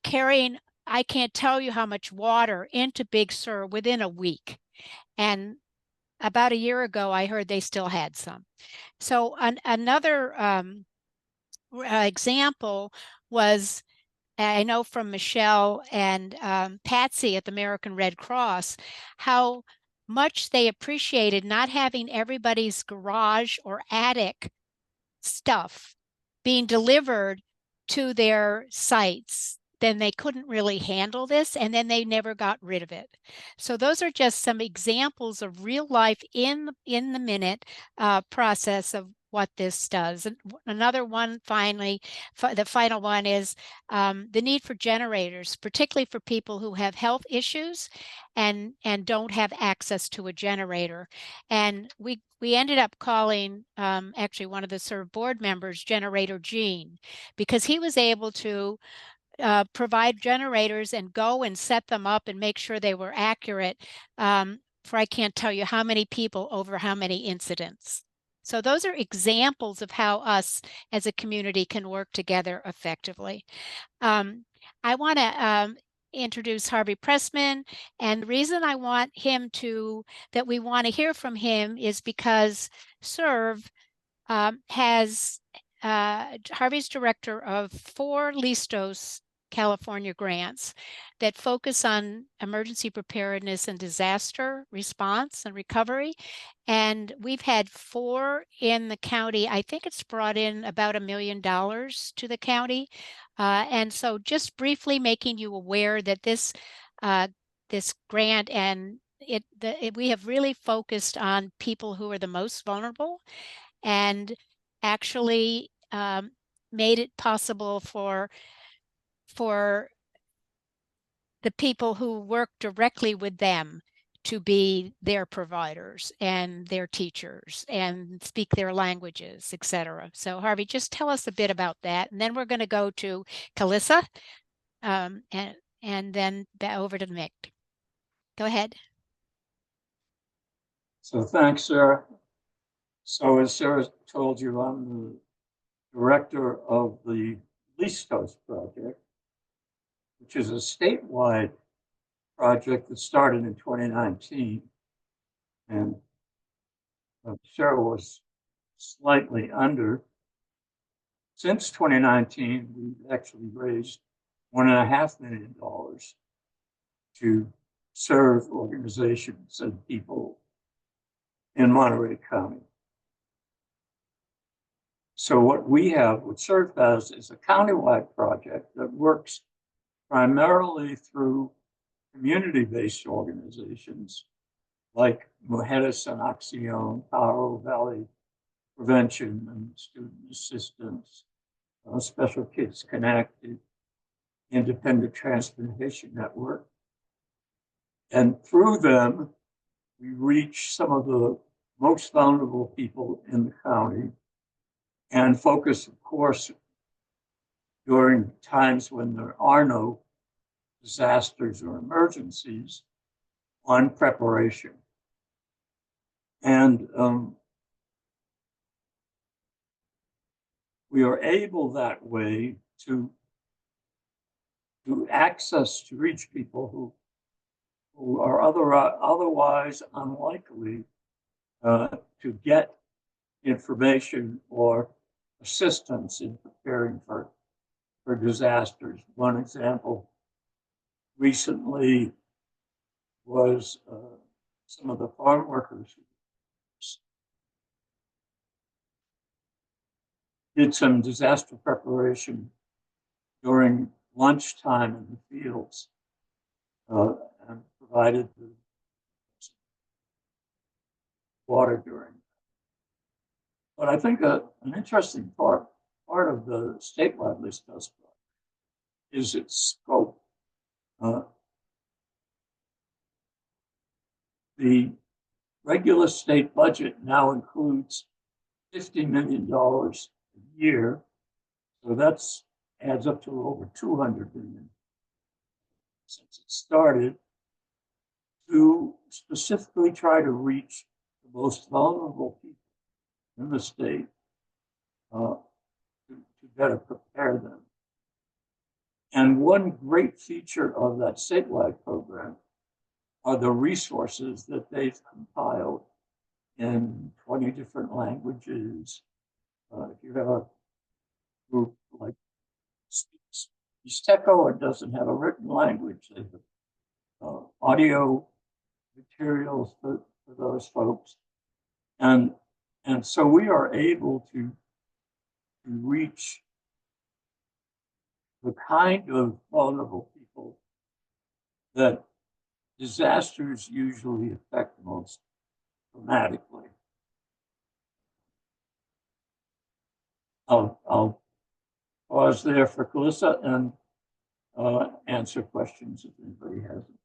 carrying, I can't tell you how much water into Big Sur within a week. And about a year ago, I heard they still had some. So another example was, I know from Michelle and Patsy at the American Red Cross, how much they appreciated not having everybody's garage or attic stuff being delivered to their sites. Then they couldn't really handle this, and then they never got rid of it. So those are just some examples of real life in the minute process of what this does. And another one, finally, the final one is the need for generators, particularly for people who have health issues and don't have access to a generator. And we ended up calling actually one of the CERV board members, Generator Gene, because he was able to provide generators and go and set them up and make sure they were accurate for I can't tell you how many people over how many incidents. So those are examples of how us as a community can work together effectively. I want to introduce Harvey Pressman, and the reason I want him that we want to hear from him is because CERV has Harvey's director of 4 Listos California grants that focus on emergency preparedness and disaster response and recovery. And we've had 4 in the county. I think it's brought in about $1 million to the county. And so just briefly making you aware that this grant and we have really focused on people who are the most vulnerable, and actually made it possible for the people who work directly with them to be their providers and their teachers and speak their languages, etc. So Harvey, just tell us a bit about that, and then we're going to go to Calissa and then over to Mick. Go ahead. So thanks, Sarah. So as Sarah told you, I'm the director of the Listos project, which is a statewide project that started in 2019. And Sarah was slightly under. Since 2019, we've actually raised $1.5 million to serve organizations and people in Monterey County. So what CERV has is a countywide project that works primarily through community-based organizations like Mujeres en Acción, Paro Valley Prevention and Student Assistance, Special Kids Connected, Independent Transportation Network. And through them, we reach some of the most vulnerable people in the county and focus, of course, during times when there are no disasters or emergencies on preparation. And we are able that way to reach people who are otherwise unlikely to get information or assistance in preparing for disasters. One example recently was some of the farm workers who did some disaster preparation during lunchtime in the fields and provided the water during. But I think an interesting part of the statewide list does is its scope. The regular state budget now includes $50 million a year, so that's adds up to over 200 million since it started, to specifically try to reach the most vulnerable people in the state to better prepare them. And one great feature of that statewide program are the resources that they've compiled in 20 different languages. If you have a group like Isteco, it doesn't have a written language. They have audio materials for those folks. And so we are able to reach the kind of vulnerable people that disasters usually affect most dramatically. I'll pause there for Calissa and answer questions if anybody has them.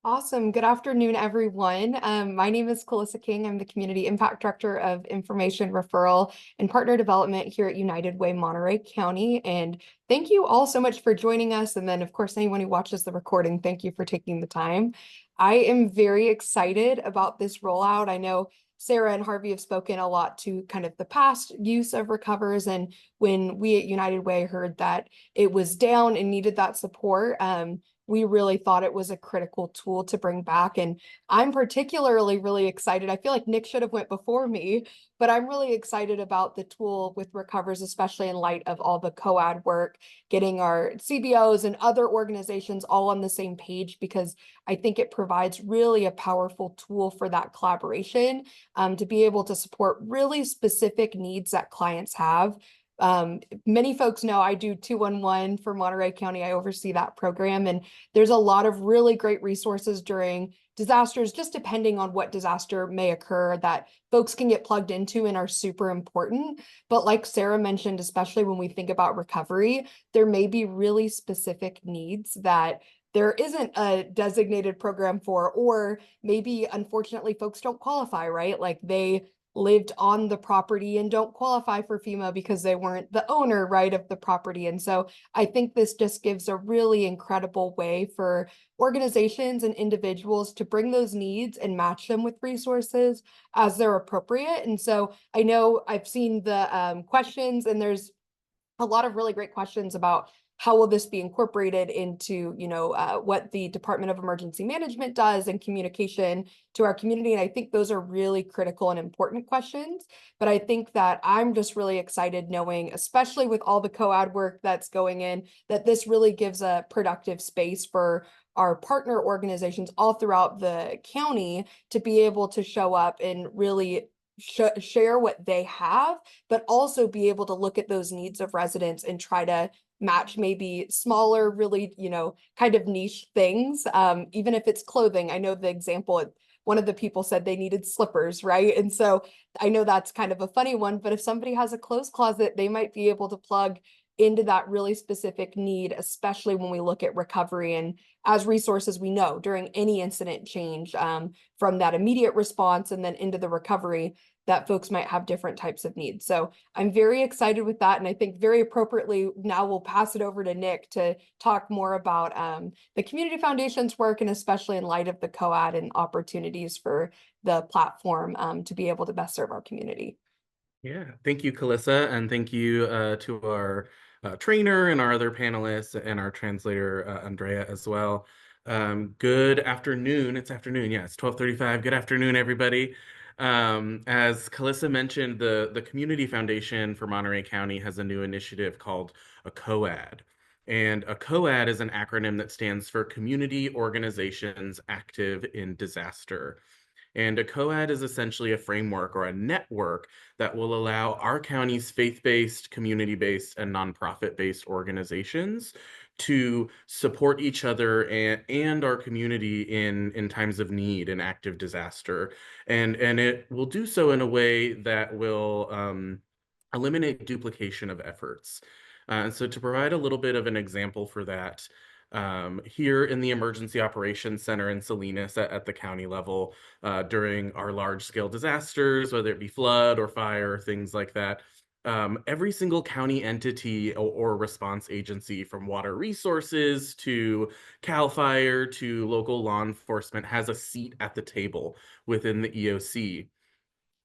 Awesome. Good afternoon, everyone. My name is Calissa King. I'm the Community Impact Director of Information Referral and Partner Development here at United Way, Monterey County. And thank you all so much for joining us. And then, of course, anyone who watches the recording, thank you for taking the time. I am very excited about this rollout. I know Sarah and Harvey have spoken a lot to kind of the past use of recovers. And when we at United Way heard that it was down and needed that support, we really thought it was a critical tool to bring back. And I'm particularly really excited. I feel like Nick should have went before me, but I'm really excited about the tool with recovers, especially in light of all the COAD work, getting our CBOs and other organizations all on the same page, because I think it provides really a powerful tool for that collaboration to be able to support really specific needs that clients have. Many folks know I do 211 for Monterey County. I oversee that program, and there's a lot of really great resources during disasters, just depending on what disaster may occur, that folks can get plugged into and are super important. But like Sarah mentioned, especially when we think about recovery, there may be really specific needs that there isn't a designated program for, or maybe unfortunately folks don't qualify, right? Like they lived on the property and don't qualify for FEMA because they weren't the owner, right, of the property. And so I think this just gives a really incredible way for organizations and individuals to bring those needs and match them with resources as they're appropriate. And so I know I've seen the questions, and there's a lot of really great questions about how will this be incorporated into, what the Department of Emergency Management does and communication to our community. And I think those are really critical and important questions. But I think that I'm just really excited knowing, especially with all the COAD work that's going in, that this really gives a productive space for our partner organizations all throughout the county to be able to show up and really share what they have, but also be able to look at those needs of residents and try to match maybe smaller, really, kind of niche things. Even if it's clothing, I know the example, one of the people said they needed slippers, right? And so I know that's kind of a funny one, but if somebody has a clothes closet, they might be able to plug into that really specific need, especially when we look at recovery. And as resources, we know during any incident change, from that immediate response and then into the recovery, that folks might have different types of needs. So I'm very excited with that. And I think very appropriately, now we'll pass it over to Nick to talk more about the Community Foundation's work, and especially in light of the COAD and opportunities for the platform to be able to best serve our community. Yeah, thank you, Calissa, and thank you to our trainer and our other panelists and our translator, Andrea, as well. Good afternoon. It's afternoon. Yeah, it's 12:35. Good afternoon, everybody. As Calissa mentioned, the Community Foundation for Monterey County has a new initiative called a COAD. And a COAD is an acronym that stands for Community Organizations Active in Disaster. And a COAD is essentially a framework or a network that will allow our county's faith-based, community-based, and nonprofit-based organizations to support each other and our community in times of need and active disaster. And it will do so in a way that will eliminate duplication of efforts. And so to provide a little bit of an example for that, here in the Emergency Operations Center in Salinas at the county level, during our large-scale disasters, whether it be flood or fire, things like that, every single county entity or response agency, from water resources to CAL FIRE to local law enforcement, has a seat at the table within the EOC.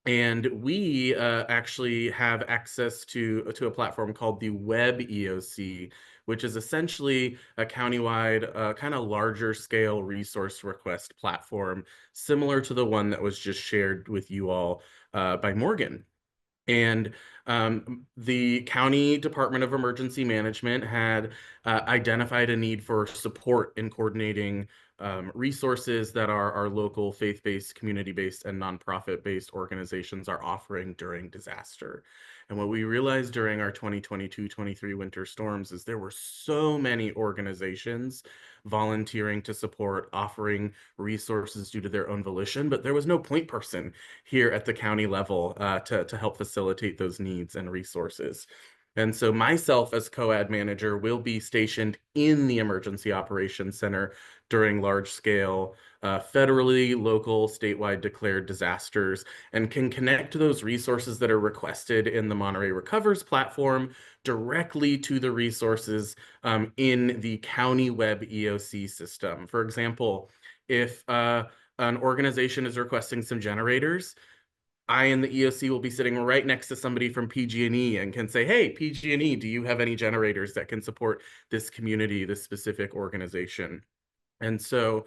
And we actually have access to a platform called the Web EOC, which is essentially a countywide, kind of larger scale resource request platform, similar to the one that was just shared with you all by Morgan. And the County Department of Emergency Management had identified a need for support in coordinating resources that our local faith-based, community-based, and nonprofit-based organizations are offering during disaster. And what we realized during our 2022-23 winter storms is there were so many organizations volunteering to support, offering resources due to their own volition, but there was no point person here at the county level to help facilitate those needs and resources. And so myself as COAD manager will be stationed in the Emergency Operations Center during large-scale, federally, local, statewide declared disasters, and can connect those resources that are requested in the Monterey Recovers platform directly to the resources in the county web EOC system. For example, if an organization is requesting some generators, I in the EOC will be sitting right next to somebody from PG&E and can say, hey, PG&E, do you have any generators that can support this community, this specific organization? And so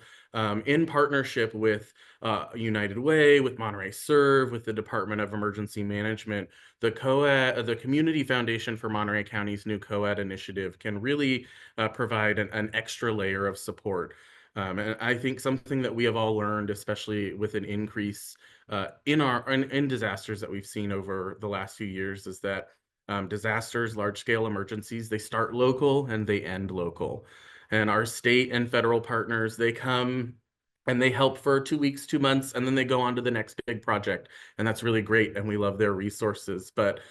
in partnership with United Way, with Monterey CERV, with the Department of Emergency Management, the Community Foundation for Monterey County's new COAD initiative can really provide an extra layer of support. And I think something that we have all learned, especially with an increase in disasters that we've seen over the last few years, is that disasters, large-scale emergencies, they start local and they end local. And our state and federal partners, they come and they help for 2 weeks, 2 months, and then they go on to the next big project. And that's really great, and we love their resources. But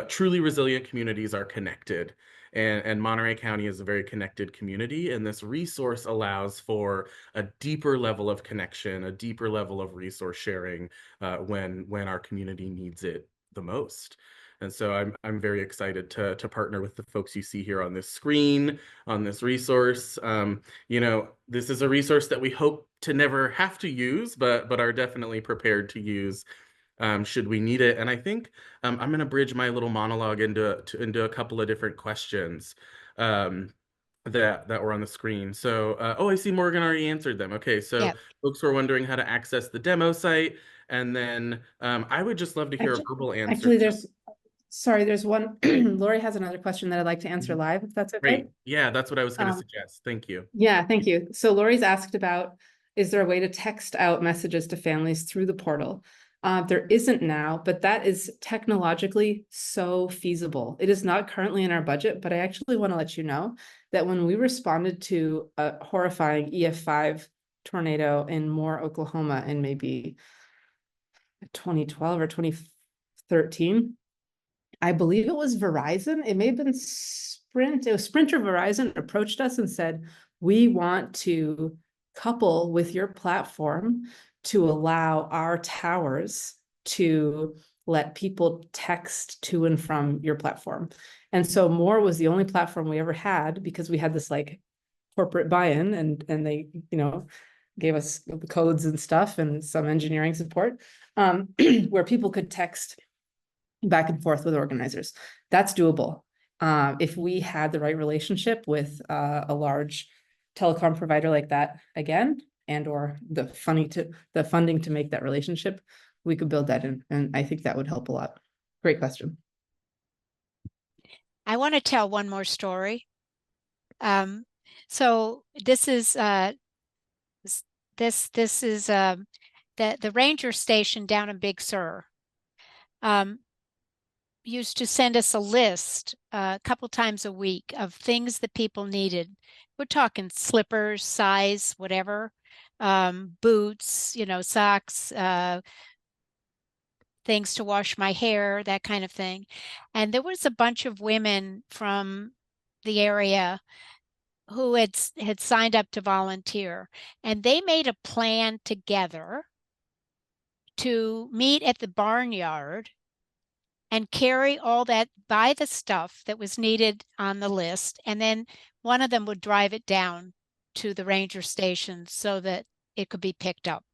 truly resilient communities are connected. And Monterey County is a very connected community, and this resource allows for a deeper level of connection, a deeper level of resource sharing when our community needs it the most. And so I'm very excited to partner with the folks you see here on this screen, on this resource. You know, this is a resource that we hope to never have to use, but are definitely prepared to use should we need it. And I think I'm going to bridge my little monologue into a couple of different questions that were on the screen. So, oh, I see Morgan already answered them. Okay, so Yep. folks were wondering how to access the demo site. And then I would just love to hear a verbal answer. Actually, there's one. Lori has another question that I'd like to answer live, if that's okay. Great. Yeah, that's what I was going to suggest. Thank you. Yeah, thank you. So Lori's asked about, is there a way to text out messages to families through the portal? There isn't now, but that is technologically so feasible. It is not currently in our budget, but I actually want to let you know that when we responded to a horrifying EF5 tornado in Moore, Oklahoma in maybe 2012 or 2013, I believe it was Verizon. It may have been Sprint or Verizon approached us and said, we want to couple with your platform to allow our towers to let people text to and from your platform. And so More was the only platform we ever had, because we had this like corporate buy-in, and they, gave us the codes and stuff and some engineering support, where people could text back and forth with organizers. That's doable. If we had the right relationship with a large telecom provider like that again, and or the funding to make that relationship, we could build that in, and I think that would help a lot. Great question. I want to tell one more story. So this is the ranger station down in Big Sur. Used to send us a list a couple times a week of things that people needed. We're talking slippers, size, whatever, boots, socks, things to wash my hair, that kind of thing. And there was a bunch of women from the area who had signed up to volunteer, and they made a plan together to meet at the barnyard and carry all that, buy the stuff that was needed on the list, and then one of them would drive it down to the ranger station so that it could be picked up.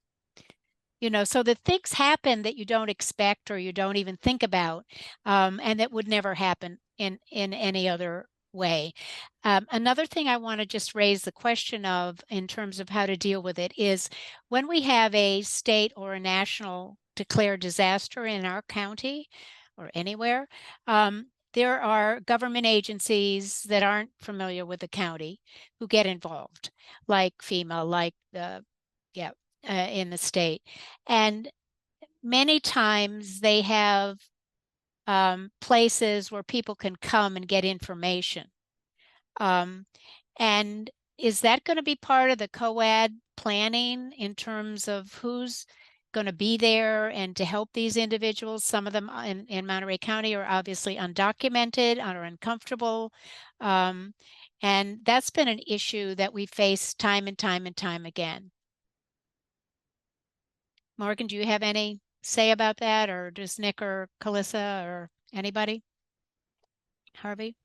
So that things happen that you don't expect or you don't even think about, and that would never happen in any other way. Another thing I want to just raise the question of in terms of how to deal with it is when we have a state or a national declared disaster in our county or anywhere, there are government agencies that aren't familiar with the county who get involved, like FEMA, like in the state. And many times they have places where people can come and get information. And is that going to be part of the COAD planning in terms of who's going to be there and to help these individuals? Some of them in Monterey County are obviously undocumented, are uncomfortable. And that's been an issue that we face time and time and time again. Morgan, do you have any say about that, or does Nick or Calissa or anybody? Harvey?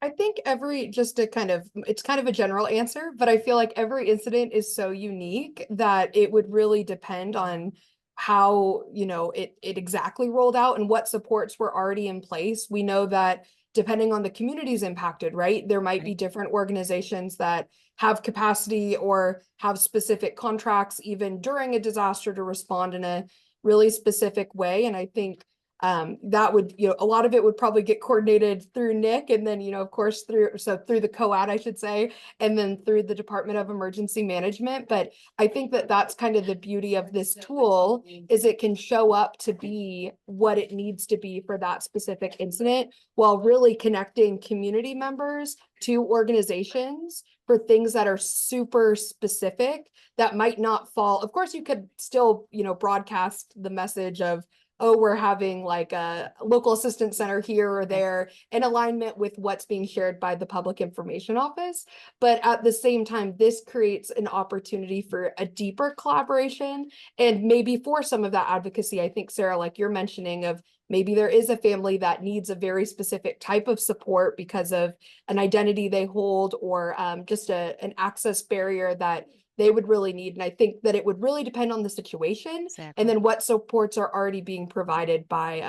I think it's kind of a general answer, but I feel like every incident is so unique that it would really depend on how, it exactly rolled out and what supports were already in place. We know that depending on the communities impacted, right, there might be different organizations that have capacity or have specific contracts even during a disaster to respond in a really specific way. And I think that would, a lot of it would probably get coordinated through Nick, and then, of course, through the COAD, I should say, and then through the Department of Emergency Management. But I think that that's kind of the beauty of this tool, is it can show up to be what it needs to be for that specific incident, while really connecting community members to organizations for things that are super specific that might not fall. Of course, you could still, broadcast the message of, oh, we're having like a local assistance center here or there in alignment with what's being shared by the Public Information Office. But at the same time, this creates an opportunity for a deeper collaboration and maybe for some of that advocacy. I think, Sarah, like you're mentioning, of maybe there is a family that needs a very specific type of support because of an identity they hold, or just an access barrier that they would really need. And I think that it would really depend on the situation. Exactly. And then what supports are already being provided by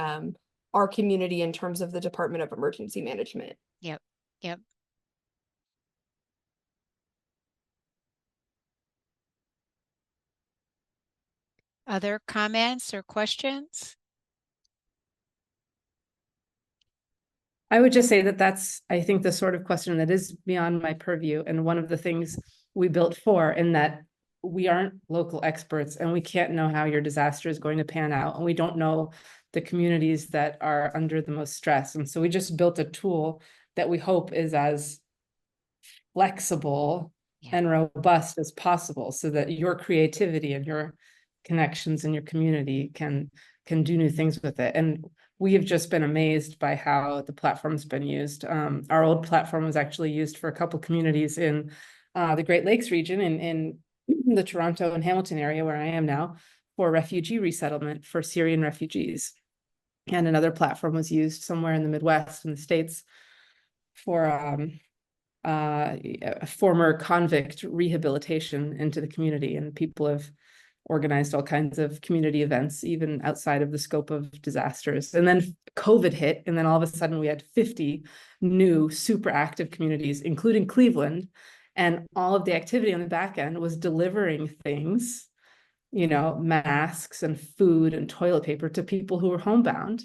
our community in terms of the Department of Emergency Management. Yep. Other comments or questions? I would just say that that's, I think, the sort of question that is beyond my purview, and one of the things we built for, in that we aren't local experts and we can't know how your disaster is going to pan out, and we don't know the communities that are under the most stress. And so we just built a tool that we hope is as flexible and robust as possible, so that your creativity and your connections in your community can do new things with it. And we have just been amazed by how the platform's been used. Our old platform was actually used for a couple communities in the Great Lakes region, in the Toronto and Hamilton area where I am now, for refugee resettlement for Syrian refugees. And another platform was used somewhere in the Midwest in the States for former convict rehabilitation into the community. And people have organized all kinds of community events, even outside of the scope of disasters. And then COVID hit, and then all of a sudden we had 50 new super active communities, including Cleveland. And all of the activity on the back end was delivering things, you know, masks and food and toilet paper to people who were homebound.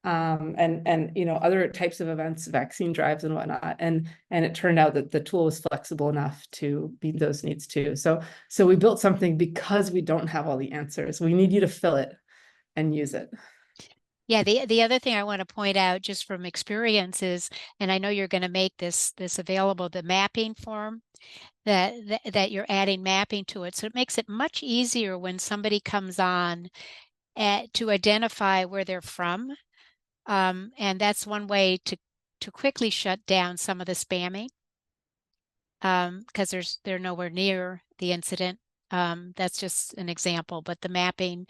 And you know, other types of events, vaccine drives and whatnot. And it turned out that the tool was flexible enough to meet those needs too. So we built something because we don't have all the answers. We need you to fill it and use it. Yeah, the other thing I want to point out just from experience is, and I know you're going to make this available, the mapping form, that you're adding mapping to it. So it makes it much easier when somebody comes on to identify where they're from. And that's one way to quickly shut down some of the spamming, because they're nowhere near the incident. That's just an example, but the mapping,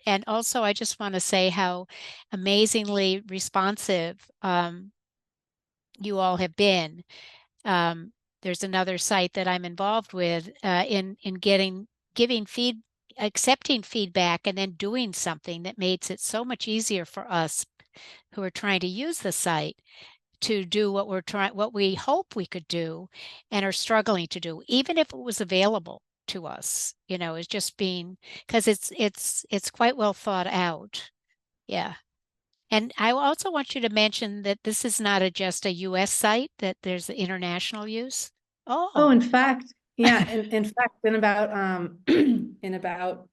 and also I just want to say how amazingly responsive you all have been. There's another site that I'm involved with in accepting feedback and then doing something that makes it so much easier for us who are trying to use the site to do what we hope we could do and are struggling to do, even if it was available to us, you know, is just being, because it's quite well thought out. Yeah. And I also want you to mention that this is not just a US site, that there's international use. Oh, in fact, yeah, in fact, in about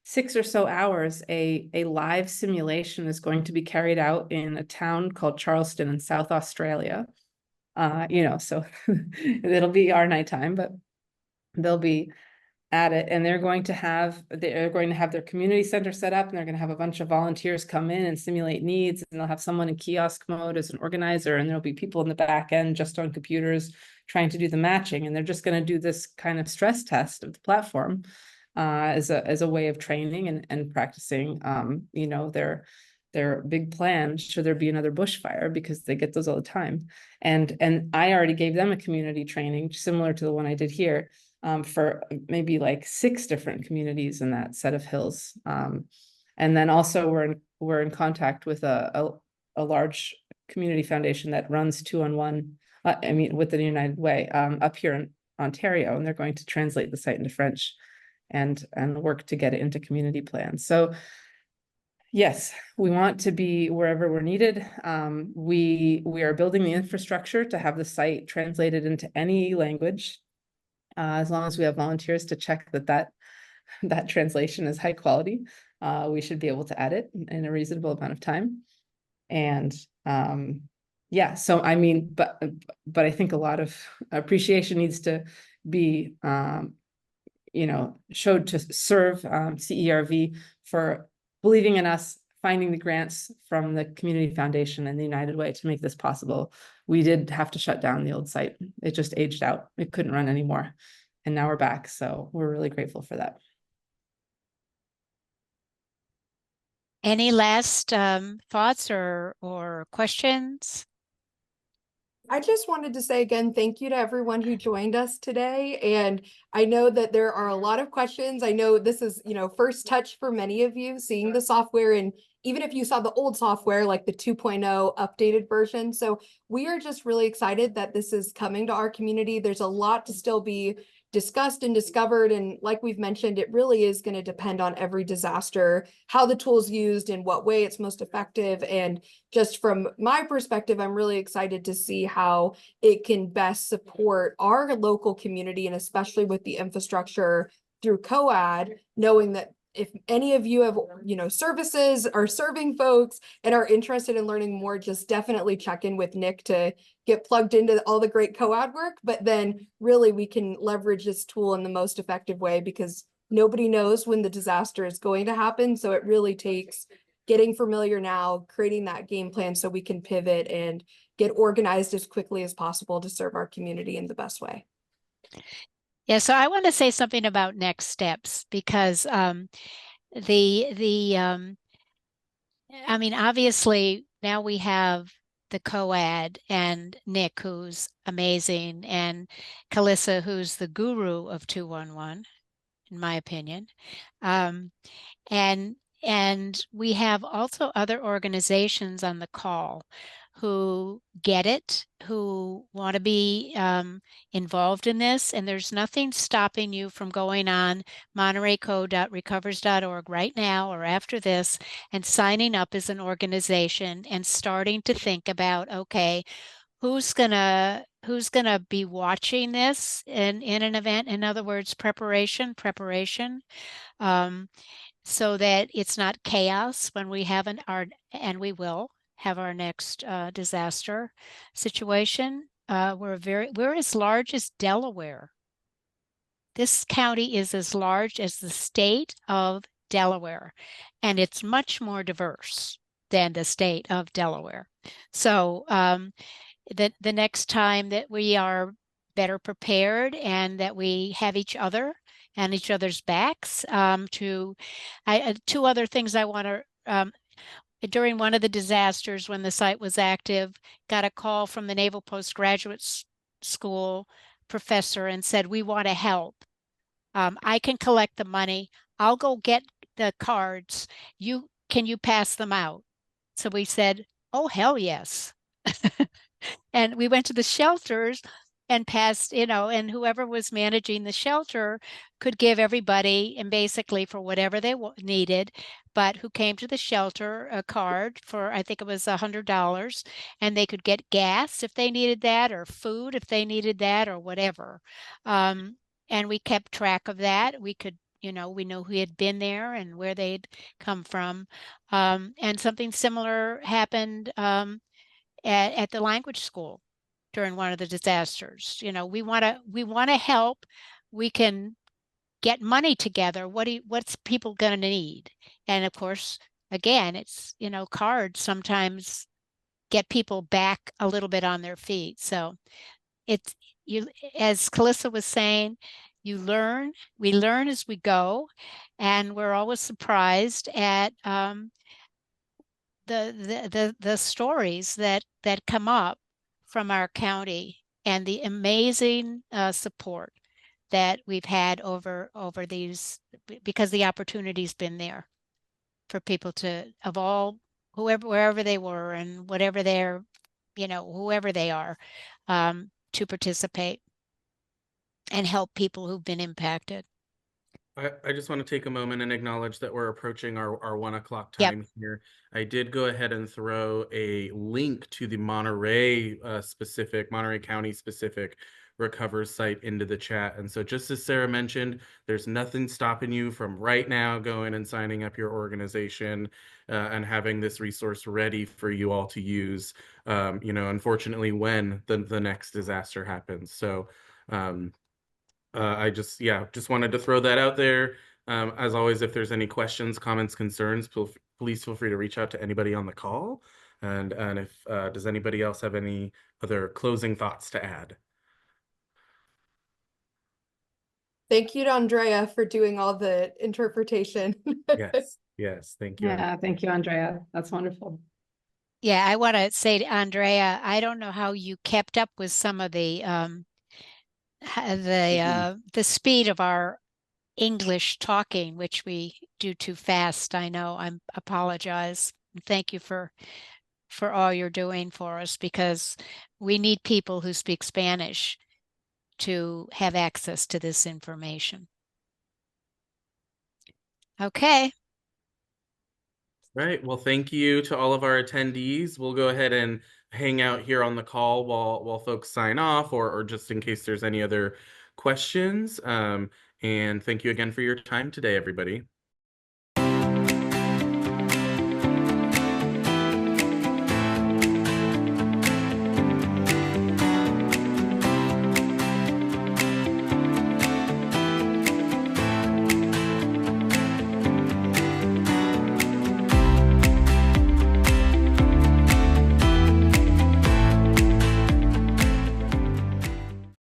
6 or so hours, a live simulation is going to be carried out in a town called Charleston in South Australia. You know, so it'll be our nighttime, but they'll be at it, and they're going to have their community center set up, and they're going to have a bunch of volunteers come in and simulate needs, and they'll have someone in kiosk mode as an organizer, and there'll be people in the back end just on computers trying to do the matching, and they're just going to do this kind of stress test of the platform as a way of training and practicing you know, their big plan should there be another bushfire, because they get those all the time. And I already gave them a community training similar to the one I did here, for maybe like 6 different communities in that set of hills. And then also we're in contact with a large community foundation that runs 2-on-1, with the United Way, up here in Ontario, and they're going to translate the site into French and work to get it into community plans. So yes, we want to be wherever we're needed. We are building the infrastructure to have the site translated into any language. As long as we have volunteers to check that translation is high quality, we should be able to add it in a reasonable amount of time. And yeah, so I mean, but I think a lot of appreciation needs to be you know, showed to CERV, CERV, for believing in us, finding the grants from the Community Foundation and the United Way to make this possible. We did have to shut down the old site. It just aged out. It couldn't run anymore. And now we're back. So we're really grateful for that. Any last thoughts or questions? I just wanted to say again, thank you to everyone who joined us today. And I know that there are a lot of questions. I know this is, you know, first touch for many of you seeing the software, and even if you saw the old software, like the 2.0 updated version. So we are just really excited that this is coming to our community. There's a lot to still be discussed and discovered. And like we've mentioned, it really is going to depend on every disaster, how the tool's used, in what way it's most effective. And just from my perspective, I'm really excited to see how it can best support our local community, and especially with the infrastructure through COAD, knowing that if any of you have, you know, services or serving folks and are interested in learning more, just definitely check in with Nick to get plugged into all the great COAD work. But then really we can leverage this tool in the most effective way, because nobody knows when the disaster is going to happen. So it really takes getting familiar now, creating that game plan so we can pivot and get organized as quickly as possible to serve our community in the best way. Yeah, so I want to say something about next steps because I mean, obviously now we have the co-ad and Nick, who's amazing, and Calissa, who's the guru of 211, in my opinion. And we have also other organizations on the call who get it, who want to be involved in this. And there's nothing stopping you from going on montereyco.recovers.org right now or after this and signing up as an organization and starting to think about, okay, who's gonna be watching this in an event? In other words, preparation, so that it's not chaos when we have and we will have our next disaster situation. We're as large as Delaware. This county is as large as the state of Delaware, and it's much more diverse than the state of Delaware. So the next time that we are better prepared and that we have each other and each other's backs. Two other things I want to, during one of the disasters when the site was active, got a call from the Naval Postgraduate School professor and said, we want to help. I can collect the money. I'll go get the cards. Can you pass them out? So we said, oh, hell yes. And we went to the shelters and passed, and whoever was managing the shelter could give everybody, and basically for whatever they needed, but who came to the shelter a card for, I think it was $100, and they could get gas if they needed that, or food if they needed that, or whatever. And we kept track of that. We could, we knew who had been there and where they'd come from. And something similar happened at the language school during one of the disasters. We want to help. We can get money together. What's people going to need? And of course, again, it's, cards sometimes get people back a little bit on their feet. So it's, as Calissa was saying, we learn as we go, and we're always surprised at the stories that come up from our county and the amazing support that we've had over these, because the opportunity's been there for people wherever they were and whatever they're, whoever they are, to participate and help people who've been impacted. I just want to take a moment and acknowledge that we're approaching our 1 o'clock time here. I did go ahead and throw a link to the Monterey County specific Recovers site into the chat. And so just as Sarah mentioned, there's nothing stopping you from right now going and signing up your organization and having this resource ready for you all to use, unfortunately, when the next disaster happens. So I just wanted to throw that out there. As always, if there's any questions, comments, concerns, please feel free to reach out to anybody on the call. And if does anybody else have any other closing thoughts to add? Thank you to Andrea for doing all the interpretation. Yes, thank you. Yeah, thank you, Andrea. That's wonderful. Yeah, I want to say to Andrea, I don't know how you kept up with some of the speed of our English talking, which we do too fast. I know. I apologize. Thank you for all you're doing for us, because we need people who speak Spanish to have access to this information. Okay. Right. Well, thank you to all of our attendees. We'll go ahead and hang out here on the call while folks sign off, or just in case there's any other questions. And thank you again for your time today, everybody.